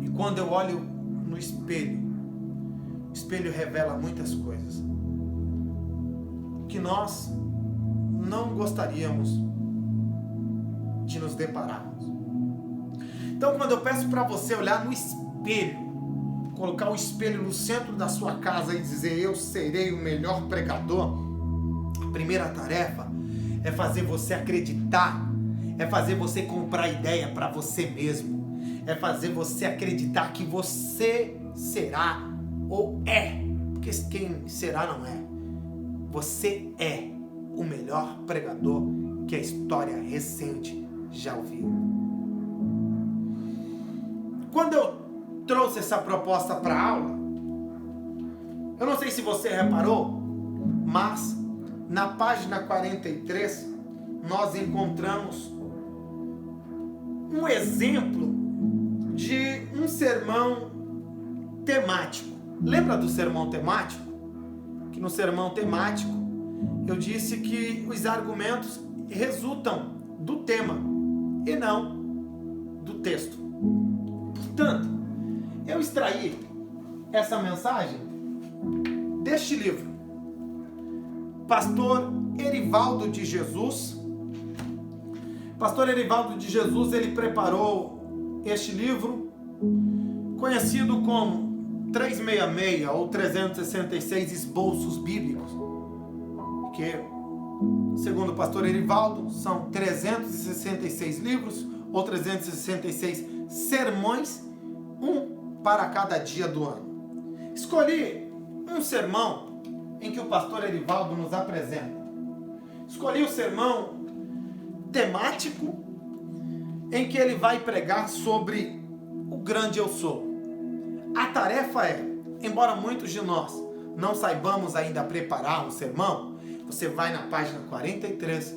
E quando eu olho no espelho, o espelho revela muitas coisas que nós não gostaríamos de nos depararmos. Então, quando eu peço para você olhar no espelho, colocar o espelho no centro da sua casa e dizer: eu serei o melhor pregador, a primeira tarefa é fazer você acreditar, é fazer você comprar ideia para você mesmo, é fazer você acreditar que você será ou é, porque quem será não é. Você é o melhor pregador que a história recente já ouviu. Quando eu trouxe essa proposta para a aula, eu não sei se você reparou, mas na página 43 nós encontramos um exemplo de um sermão temático. Lembra do sermão temático? Que no sermão temático eu disse que os argumentos resultam do tema e não do texto. Portanto, eu extraí essa mensagem deste livro. Pastor Erivaldo de Jesus. Pastor Erivaldo de Jesus, ele preparou este livro, conhecido como 366 ou 366 esboços bíblicos, que, segundo o pastor Erivaldo, são 366 livros ou 366 sermões, um para cada dia do ano. Escolhi um sermão em que o pastor Erivaldo nos apresenta. Escolhi o sermão temático em que ele vai pregar sobre o grande eu sou. A tarefa é, embora muitos de nós não saibamos ainda preparar um sermão, você vai na página 43,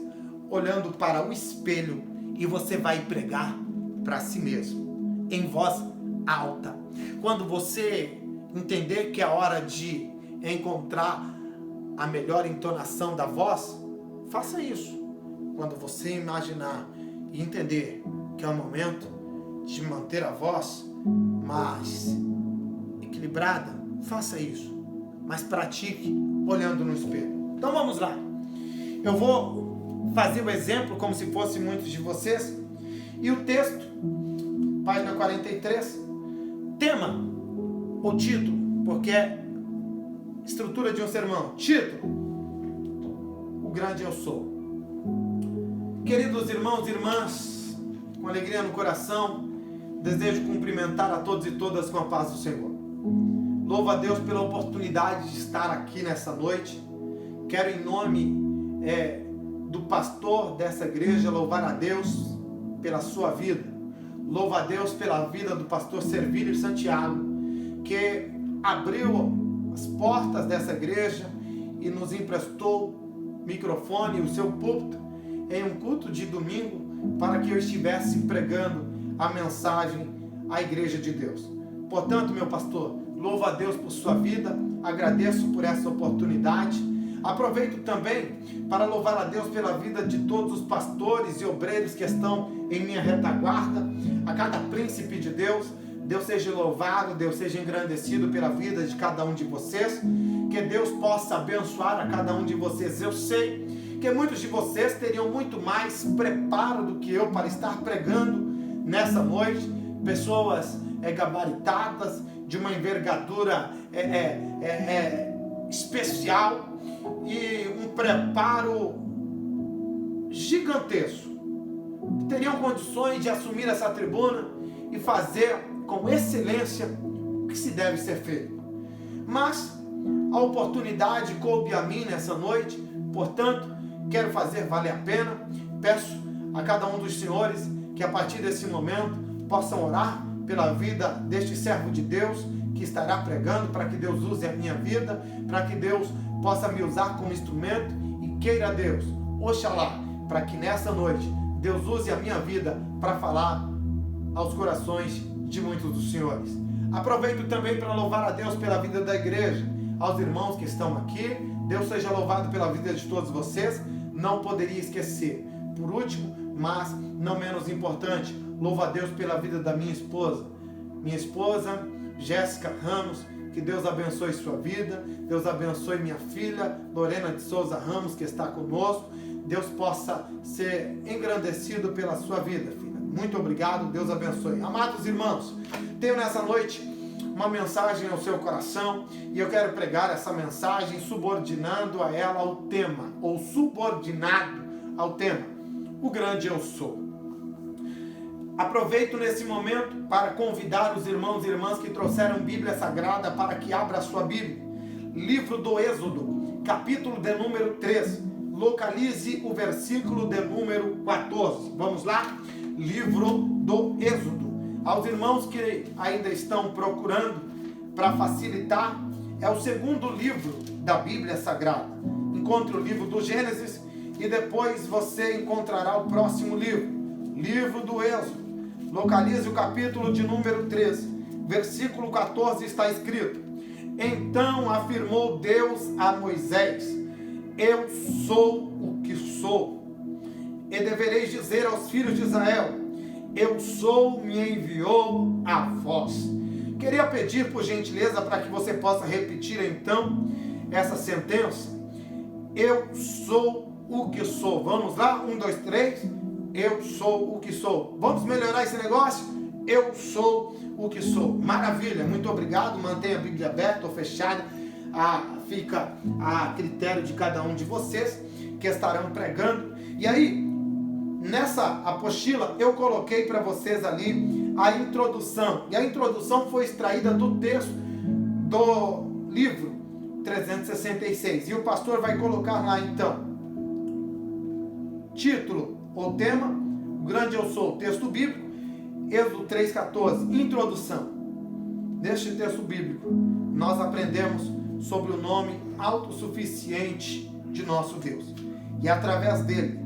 olhando para o espelho, e você vai pregar para si mesmo, em voz alta. Quando você entender que é hora de encontrar a melhor entonação da voz, faça isso. Quando você imaginar e entender que é o momento de manter a voz mais equilibrada, faça isso. Mas pratique olhando no espelho. Então vamos lá. Eu vou fazer o exemplo como se fosse muitos de vocês. E o texto, página 43, tema ou título, porque é estrutura de um sermão. Título: O grande eu sou. Queridos irmãos e irmãs, com alegria no coração, desejo cumprimentar a todos e todas com a paz do Senhor. Louvo a Deus pela oportunidade de estar aqui nessa noite. Quero, em nome do pastor dessa igreja, louvar a Deus pela sua vida. Louvo a Deus pela vida do pastor Servílio Santiago, que abriu as portas dessa igreja e nos emprestou o microfone e o seu púlpito em um culto de domingo para que eu estivesse pregando a mensagem à igreja de Deus. Portanto, meu pastor, louvo a Deus por sua vida, agradeço por essa oportunidade. Aproveito também para louvar a Deus pela vida de todos os pastores e obreiros que estão em minha retaguarda, a cada príncipe de Deus. Deus seja louvado, Deus seja engrandecido pela vida de cada um de vocês, que Deus possa abençoar a cada um de vocês. Eu sei que muitos de vocês teriam muito mais preparo do que eu para estar pregando nessa noite, pessoas gabaritadas, de uma envergadura especial e um preparo gigantesco, teriam condições de assumir essa tribuna e fazer com excelência o que se deve ser feito. Mas a oportunidade coube a mim nessa noite, portanto, quero fazer valer a pena. Peço a cada um dos senhores que a partir desse momento possam orar pela vida deste servo de Deus que estará pregando, para que Deus use a minha vida, para que Deus possa me usar como instrumento, e queira Deus, oxalá, para que nessa noite Deus use a minha vida para falar aos corações de muitos dos senhores. Aproveito também para louvar a Deus pela vida da igreja, aos irmãos que estão aqui. Deus seja louvado pela vida de todos vocês. Não poderia esquecer. Por último, mas não menos importante, louvo a Deus pela vida da minha esposa. Minha esposa, Jéssica Ramos, que Deus abençoe sua vida. Deus abençoe minha filha, Lorena de Souza Ramos, que está conosco. Deus possa ser engrandecido pela sua vida, filha. Muito obrigado, Deus abençoe. Amados irmãos, tenho nessa noite uma mensagem ao seu coração, e eu quero pregar essa mensagem subordinando a ela ao tema, ou subordinado ao tema, o grande eu sou. Aproveito nesse momento para convidar os irmãos e irmãs que trouxeram Bíblia Sagrada para que abra a sua Bíblia. Livro do Êxodo, capítulo de número 3. Localize o versículo de número 14. Vamos lá? Livro do Êxodo. Aos irmãos que ainda estão procurando, para facilitar, é o segundo livro da Bíblia Sagrada. Encontre o livro do Gênesis e depois você encontrará o próximo livro, livro do Êxodo. Localize o capítulo de número 13, versículo 14, está escrito: Então afirmou Deus a Moisés: Eu sou o que sou. E devereis dizer aos filhos de Israel: Eu sou, me enviou a vós. Queria pedir por gentileza para que você possa repetir então essa sentença. Eu sou o que sou. Vamos lá? 1, 2, 3. Eu sou o que sou. Vamos melhorar esse negócio? eu sou o que sou. Maravilha, muito obrigado. Mantenha a Bíblia aberta ou fechada. Fica a critério de cada um de vocês que estarão pregando. E aí, nessa apostila, eu coloquei para vocês ali a introdução. E a introdução foi extraída do texto do livro 366. E o pastor vai colocar lá então, título ou tema, o grande eu sou, texto bíblico, Êxodo 3,14, introdução. Neste texto bíblico, nós aprendemos sobre o nome autossuficiente de nosso Deus. E através dele,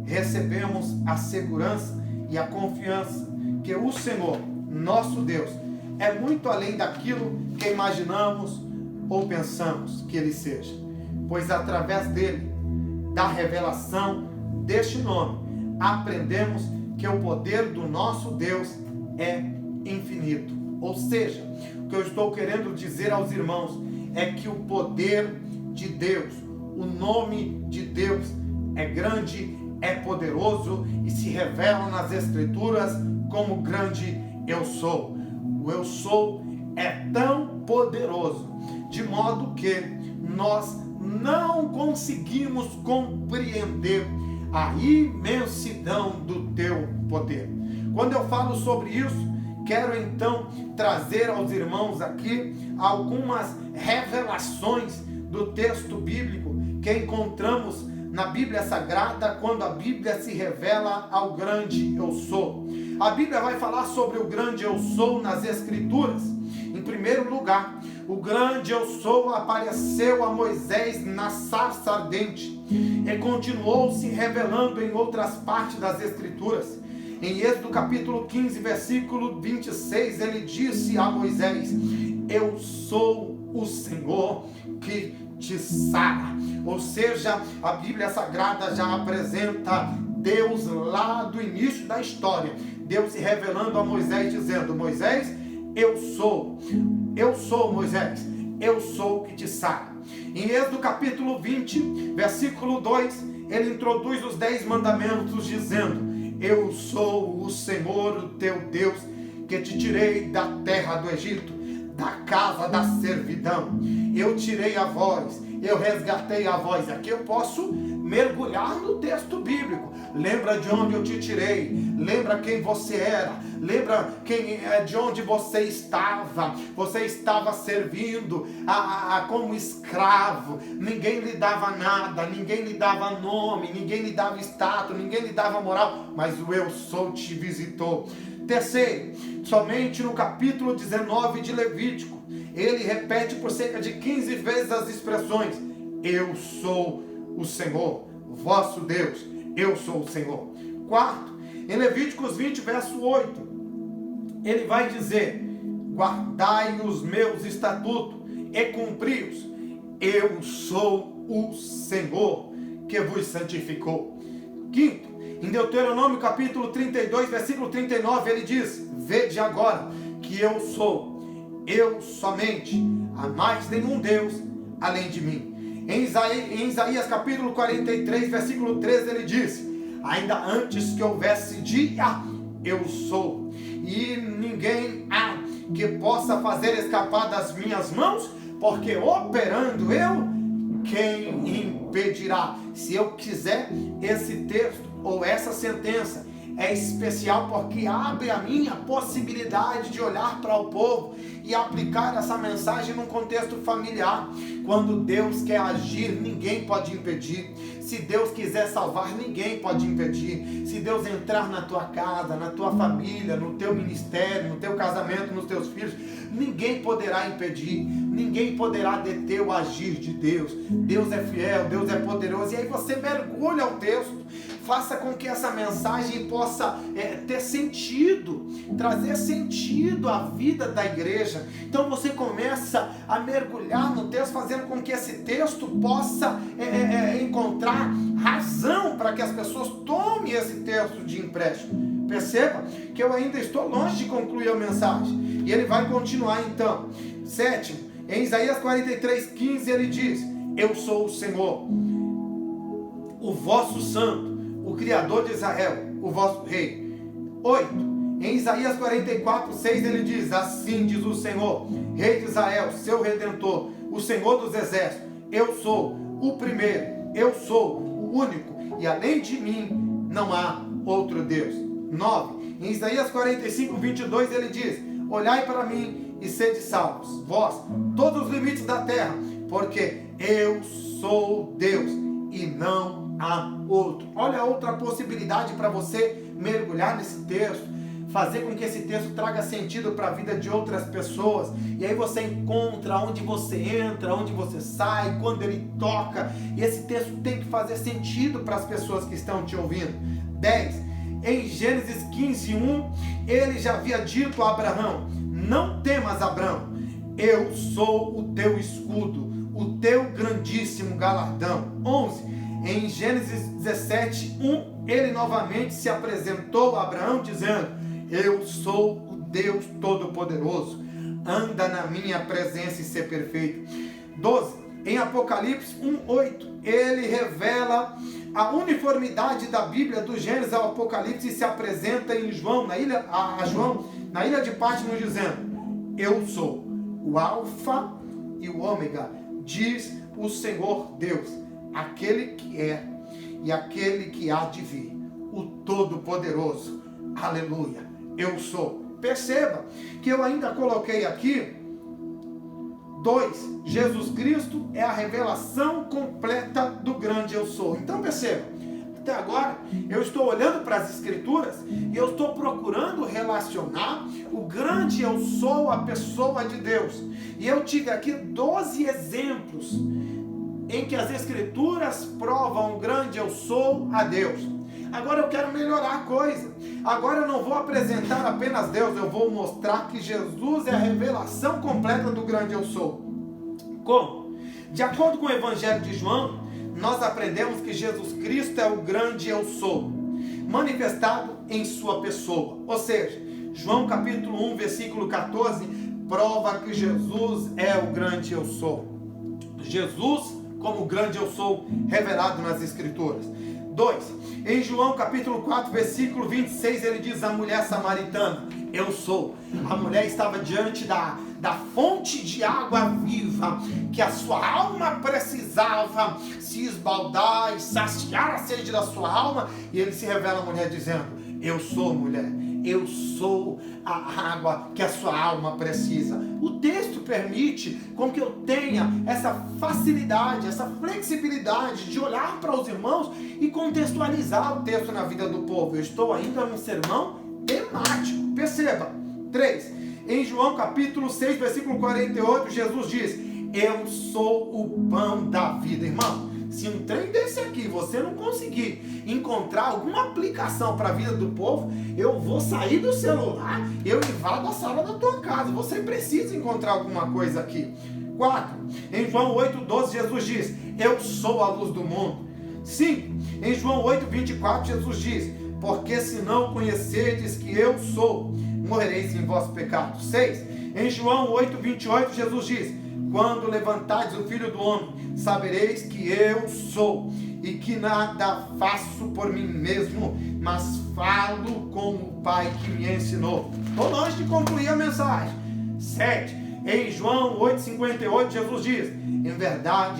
recebemos a segurança e a confiança que o Senhor, nosso Deus, é muito além daquilo que imaginamos ou pensamos que Ele seja. Pois através dele, da revelação deste nome, aprendemos que o poder do nosso Deus é infinito. Ou seja, o que eu estou querendo dizer aos irmãos é que o poder de Deus, o nome de Deus é grande, é poderoso e se revela nas Escrituras como grande eu sou. O eu sou é tão poderoso, de modo que nós não conseguimos compreender a imensidão do teu poder. Quando eu falo sobre isso, quero então trazer aos irmãos aqui algumas revelações do texto bíblico que encontramos na Bíblia Sagrada, quando a Bíblia se revela ao grande eu sou. A Bíblia vai falar sobre o grande eu sou nas Escrituras. Em primeiro lugar, o grande eu sou apareceu a Moisés na sarça ardente e continuou se revelando em outras partes das Escrituras. Em Êxodo capítulo 15, versículo 26, ele disse a Moisés: eu sou o Senhor que te sara. Ou seja, a Bíblia Sagrada já apresenta Deus lá do início da história. Deus se revelando a Moisés, dizendo: Moisés, eu sou Moisés, eu sou o que te sara. Em Êxodo capítulo 20, versículo 2, ele introduz os 10 mandamentos dizendo: eu sou o Senhor, o teu Deus, que te tirei da terra do Egito, da casa da servidão. Eu tirei a vós, eu resgatei a vós. Aqui eu posso mergulhar no texto bíblico. Lembra de onde eu te tirei, lembra quem você era, lembra de onde você estava servindo como escravo, ninguém lhe dava nada, ninguém lhe dava nome, ninguém lhe dava status, ninguém lhe dava moral, mas o eu sou te visitou. Terceiro, somente no capítulo 19 de Levítico, ele repete por cerca de 15 vezes as expressões: eu sou o Senhor, vosso Deus, eu sou o Senhor. Quarto, em Levíticos 20, verso 8, ele vai dizer: guardai os meus estatutos e cumpri-os, eu sou o Senhor que vos santificou. Quinto, em Deuteronômio capítulo 32, versículo 39, ele diz: vede agora que eu sou, eu somente, há mais nenhum Deus além de mim. Em Isaías capítulo 43, versículo 13, ele diz: ainda antes que houvesse dia, eu sou, e ninguém há que possa fazer escapar das minhas mãos, porque operando eu, quem impedirá? Se eu quiser, esse texto ou essa sentença é especial porque abre a minha possibilidade de olhar para o povo e aplicar essa mensagem num contexto familiar. Quando Deus quer agir, ninguém pode impedir. Se Deus quiser salvar, ninguém pode impedir. Se Deus entrar na tua casa, na tua família, no teu ministério, no teu casamento, nos teus filhos, ninguém poderá impedir, ninguém poderá deter o agir de Deus. Deus é fiel, Deus é poderoso. E aí você mergulha o texto, faça com que essa mensagem possa ter sentido, trazer sentido à vida da igreja. Então você começa a mergulhar no texto, fazendo com que esse texto possa encontrar razão para que as pessoas tomem esse texto de empréstimo. Perceba que eu ainda estou longe de concluir a mensagem. E ele vai continuar então. Sétimo, em Isaías 43:15 ele diz: eu sou o Senhor, o vosso santo, o Criador de Israel, o vosso rei. 8. Em Isaías 44, 6 ele diz: assim diz o Senhor, Rei de Israel, seu Redentor, o Senhor dos Exércitos: eu sou o primeiro, eu sou o único, e além de mim não há outro Deus. 9. Em Isaías 45, 22 ele diz: olhai para mim e sede salvos, vós, todos os limites da terra, porque eu sou Deus e não há outro. Olha outra possibilidade para você mergulhar nesse texto, fazer com que esse texto traga sentido para a vida de outras pessoas, e aí você encontra onde você entra, onde você sai, quando ele toca, e esse texto tem que fazer sentido para as pessoas que estão te ouvindo. 10. Em Gênesis 15, 1, ele já havia dito a Abraão: não temas, Abraão, eu sou o teu escudo, o teu grandíssimo galardão. 11. Em Gênesis 17, 1, ele novamente se apresentou a Abraão dizendo: eu sou o Deus Todo-Poderoso, anda na minha presença e ser perfeito. 12. Em Apocalipse 1:8, ele revela a uniformidade da Bíblia, do Gênesis ao Apocalipse, e se apresenta em João, na ilha de Patmos, dizendo: eu sou o Alfa e o Ômega, diz o Senhor Deus, aquele que é e aquele que há de vir, o Todo-Poderoso. Aleluia, eu sou. Perceba que eu ainda coloquei aqui 2. Jesus Cristo é a revelação completa do grande eu sou. Então perceba, até agora eu estou olhando para as Escrituras e eu estou procurando relacionar o grande eu sou à pessoa de Deus. E eu tive aqui 12 exemplos em que as Escrituras provam o grande eu sou a Deus. Agora eu quero melhorar a coisa. Agora eu não vou apresentar apenas Deus, eu vou mostrar que Jesus é a revelação completa do grande eu sou. Como? De acordo com o Evangelho de João, nós aprendemos que Jesus Cristo é o grande eu sou, manifestado em sua pessoa. Ou seja, João capítulo 1, versículo 14, prova que Jesus é o grande eu sou. Jesus como o grande eu sou revelado nas Escrituras. 2. Em João capítulo 4, versículo 26, ele diz: a mulher samaritana: eu sou. A mulher estava diante da fonte de água viva, que a sua alma precisava se esbaldar e saciar a sede da sua alma, e ele se revela à mulher dizendo: eu sou, mulher, eu sou a água que a sua alma precisa. O texto permite com que eu tenha essa facilidade, essa flexibilidade de olhar para os irmãos e contextualizar o texto na vida do povo. Eu estou ainda num sermão temático. Perceba. 3. Em João capítulo 6, versículo 48, Jesus diz: eu sou o pão da vida. Irmão, se um trem desse aqui você não conseguir encontrar alguma aplicação para a vida do povo, eu vou sair do celular, eu invado a sala da tua casa. Você precisa encontrar alguma coisa aqui. 4. Em João 8,12, Jesus diz: eu sou a luz do mundo. 5. Em João 8,24, Jesus diz: porque se não conhecerdes que eu sou, morrereis em vossos pecados. 6. Em João 8,28, Jesus diz: quando levantardes o Filho do Homem, sabereis que eu sou, e que nada faço por mim mesmo, mas falo como o Pai que me ensinou. Estou longe de concluir a mensagem. 7. Em João 8,58, Jesus diz: em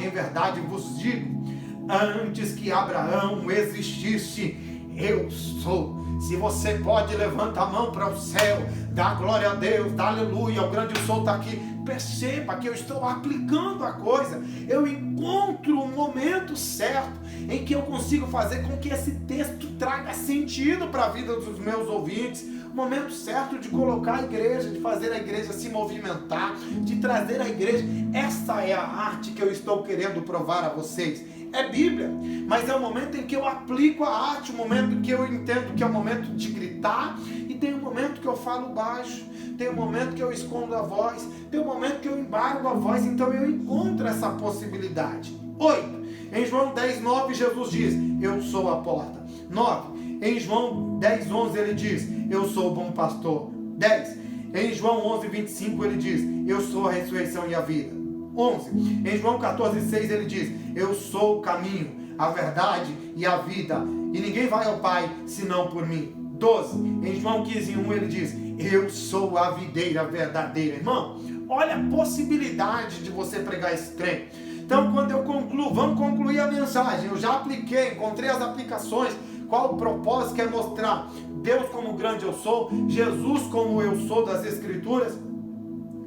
verdade vos digo, antes que Abraão existisse, eu sou. Se você pode, levanta a mão para o céu, dá glória a Deus, dá aleluia, o grande eu sou está aqui. Perceba que eu estou aplicando a coisa. Eu encontro um momento certo em que eu consigo fazer com que esse texto traga sentido para a vida dos meus ouvintes. O momento certo de colocar a igreja, de fazer a igreja se movimentar, de trazer a igreja. Essa é a arte que eu estou querendo provar a vocês. É Bíblia, mas é o momento em que eu aplico a arte, o momento que eu entendo que é o momento de gritar, e tem um momento que eu falo baixo, tem um momento que eu escondo a voz, tem um momento que eu embargo a voz, então eu encontro essa possibilidade. 8. Em João 10,9, Jesus diz: eu sou a porta. 9. Em João 10,11 ele diz: eu sou o bom pastor. 10. Em João 11,25 ele diz: eu sou a ressurreição e a vida. 11. Em João 14,6 ele diz: eu sou o caminho, a verdade e a vida, e ninguém vai ao Pai senão por mim. 12. Em João 15:1 ele diz: eu sou a videira verdadeira. Irmão, olha a possibilidade de você pregar esse trem. Então, quando eu concluo, vamos concluir a mensagem. Eu já apliquei, encontrei as aplicações. Qual o propósito? Quer mostrar Deus como grande eu sou, Jesus como eu sou das Escrituras.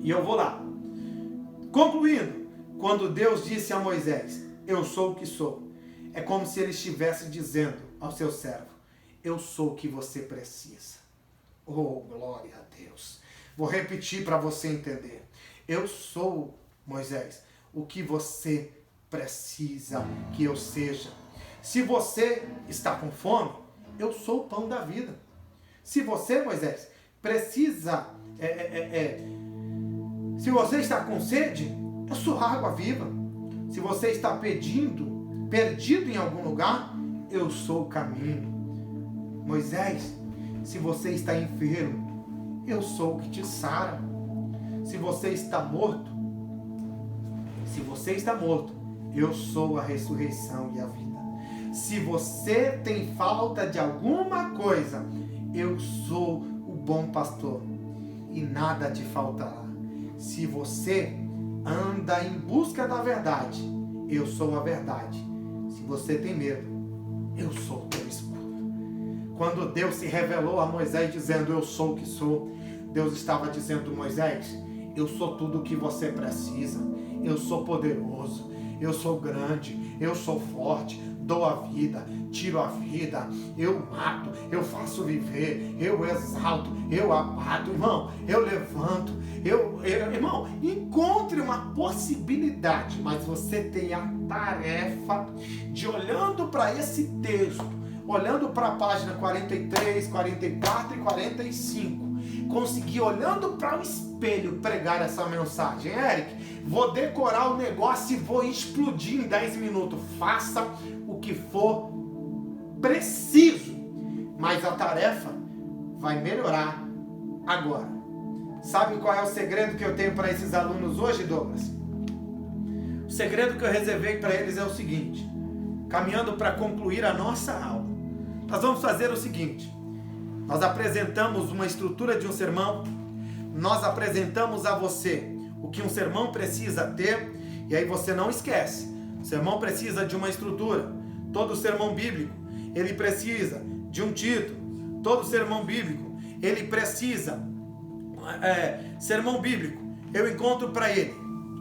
E eu vou lá. Concluindo, quando Deus disse a Moisés: eu sou o que sou, é como se ele estivesse dizendo ao seu servo: eu sou o que você precisa. Oh, glória a Deus. Vou repetir para você entender. Eu sou, Moisés, o que você precisa que eu seja. Se você está com fome, eu sou o pão da vida. Se você, Moisés, precisa, se você está com sede, eu sou água viva. Se você está perdido em algum lugar, eu sou o caminho. Moisés, se você está enfermo, eu sou o que te sara. Se você está morto, eu sou a ressurreição e a vida. Se você tem falta de alguma coisa, eu sou o bom pastor e nada te faltará. Se você anda em busca da verdade, eu sou a verdade. Se você tem medo, eu sou o teu escudo. Quando Deus se revelou a Moisés dizendo: eu sou o que sou, Deus estava dizendo: Moisés, eu sou tudo o que você precisa. Eu sou poderoso, eu sou grande, eu sou forte, dou a vida, tiro a vida, eu mato, eu faço viver, eu exalto, eu abato, irmão, eu levanto, irmão, encontre uma possibilidade, mas você tem a tarefa de, olhando para esse texto, olhando para a página 43, 44 e 45, conseguir, olhando para o espelho, pregar essa mensagem. Eric, vou decorar o negócio e vou explodir em 10 minutos. Faça o que for preciso, mas a tarefa vai melhorar agora. Sabe qual é o segredo que eu tenho para esses alunos hoje, Douglas? O segredo que eu reservei para eles é o seguinte: caminhando para concluir a nossa aula, nós vamos fazer o seguinte: nós apresentamos uma estrutura de um sermão, nós apresentamos a você o que um sermão precisa ter, e aí você não esquece, o sermão precisa de uma estrutura. Todo sermão bíblico, ele precisa de um título. Todo sermão bíblico, ele precisa, sermão bíblico, eu encontro para ele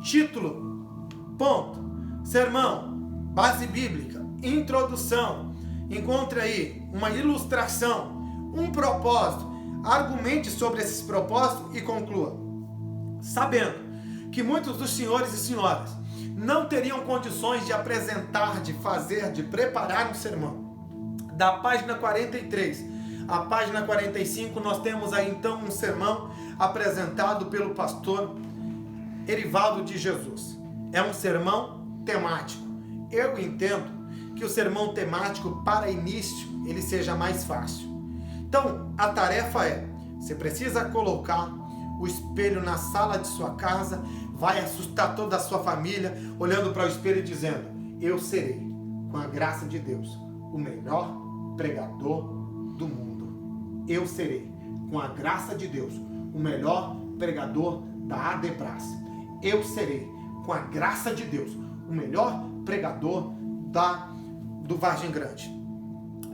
título, ponto, sermão, base bíblica, introdução, encontre aí uma ilustração, um propósito, argumente sobre esses propósitos e conclua. Sabendo que muitos dos senhores e senhoras não teriam condições de apresentar, de fazer, de preparar um sermão. Da página 43 à página 45, nós temos aí então um sermão apresentado pelo pastor Erivaldo de Jesus. É um sermão temático. Eu entendo que o sermão temático, para início, ele seja mais fácil. Então, a tarefa é: você precisa colocar o espelho na sala de sua casa, vai assustar toda a sua família, olhando para o espelho e dizendo: eu serei, com a graça de Deus, o melhor pregador do mundo. Eu serei, com a graça de Deus, o melhor pregador da Adebras. Eu serei, com a graça de Deus, o melhor pregador do Vargem Grande.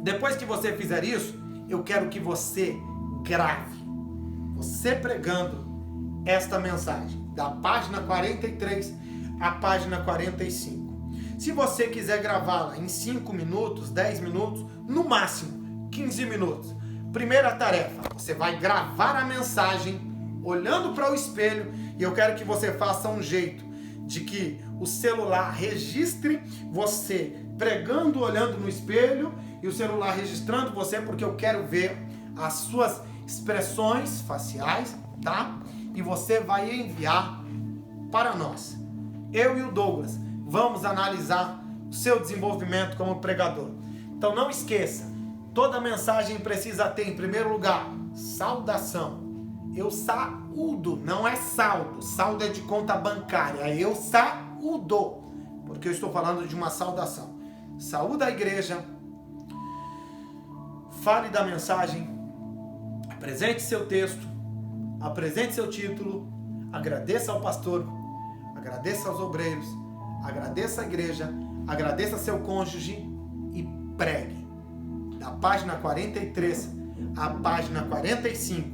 Depois que você fizer isso, eu quero que você grave, você pregando esta mensagem, da página 43 à página 45. Se você quiser gravá-la em 5 minutos, 10 minutos, no máximo 15 minutos. Primeira tarefa, você vai gravar a mensagem olhando para o espelho, e eu quero que você faça um jeito de que o celular registre você pregando, olhando no espelho, e o celular registrando você, porque eu quero ver as suas expressões faciais, tá? E você vai enviar para nós. Eu e o Douglas vamos analisar o seu desenvolvimento como pregador. Então não esqueça, toda mensagem precisa ter, em primeiro lugar, saudação. Eu saúdo, não é saldo. Saldo é de conta bancária. Eu saúdo, porque eu estou falando de uma saudação. Saúde a igreja, fale da mensagem, Apresente seu texto, apresente seu título, agradeça ao pastor, agradeça aos obreiros, agradeça à igreja, agradeça seu cônjuge e pregue. Da página 43 à página 45,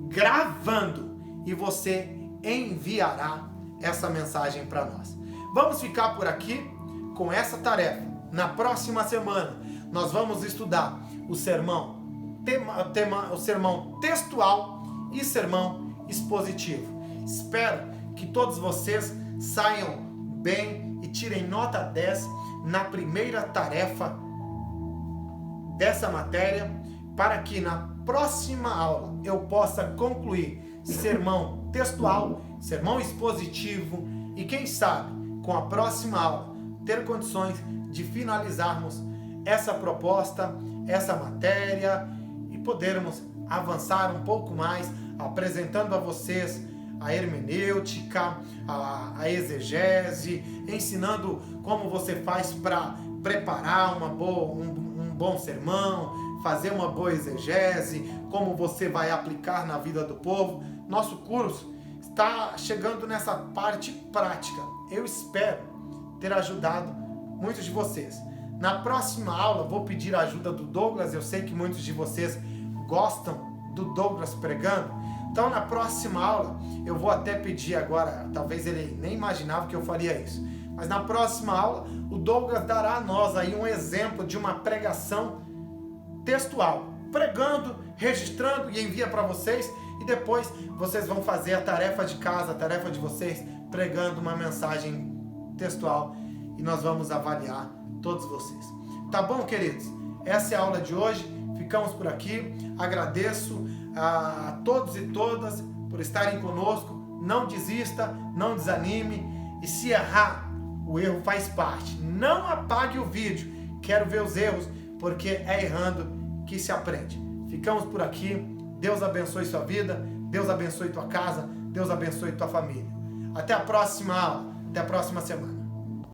gravando, e você enviará essa mensagem para nós. Vamos ficar por aqui com essa tarefa. Na próxima semana, nós vamos estudar o sermão, o sermão textual e sermão expositivo. Espero que todos vocês saiam bem e tirem nota 10 na primeira tarefa dessa matéria, para que na próxima aula eu possa concluir sermão textual, sermão expositivo e quem sabe com a próxima aula ter condições de finalizarmos essa proposta, essa matéria e podermos avançar um pouco mais, apresentando a vocês a hermenêutica, a exegese, ensinando como você faz para preparar um bom sermão, fazer uma boa exegese, como você vai aplicar na vida do povo. Nosso curso está chegando nessa parte prática. Eu espero ter ajudado muitos de vocês. Na próxima aula vou pedir a ajuda do Douglas. Eu sei que muitos de vocês gostam do Douglas pregando. Então na próxima aula eu vou até pedir agora, talvez ele nem imaginava que eu faria isso, mas na próxima aula o Douglas dará a nós aí um exemplo de uma pregação textual, pregando, registrando e envia para vocês, e depois vocês vão fazer a tarefa de casa, a tarefa de vocês, pregando uma mensagem textual, e nós vamos avaliar todos vocês. Tá bom, queridos? Essa é a aula de hoje. Ficamos por aqui. Agradeço a todos e todas por estarem conosco. Não desista, não desanime, e se errar, o erro faz parte. Não apague o vídeo. Quero ver os erros, porque é errando que se aprende. Ficamos por aqui. Deus abençoe sua vida, Deus abençoe tua casa, Deus abençoe tua família. Até a próxima aula, até a próxima semana.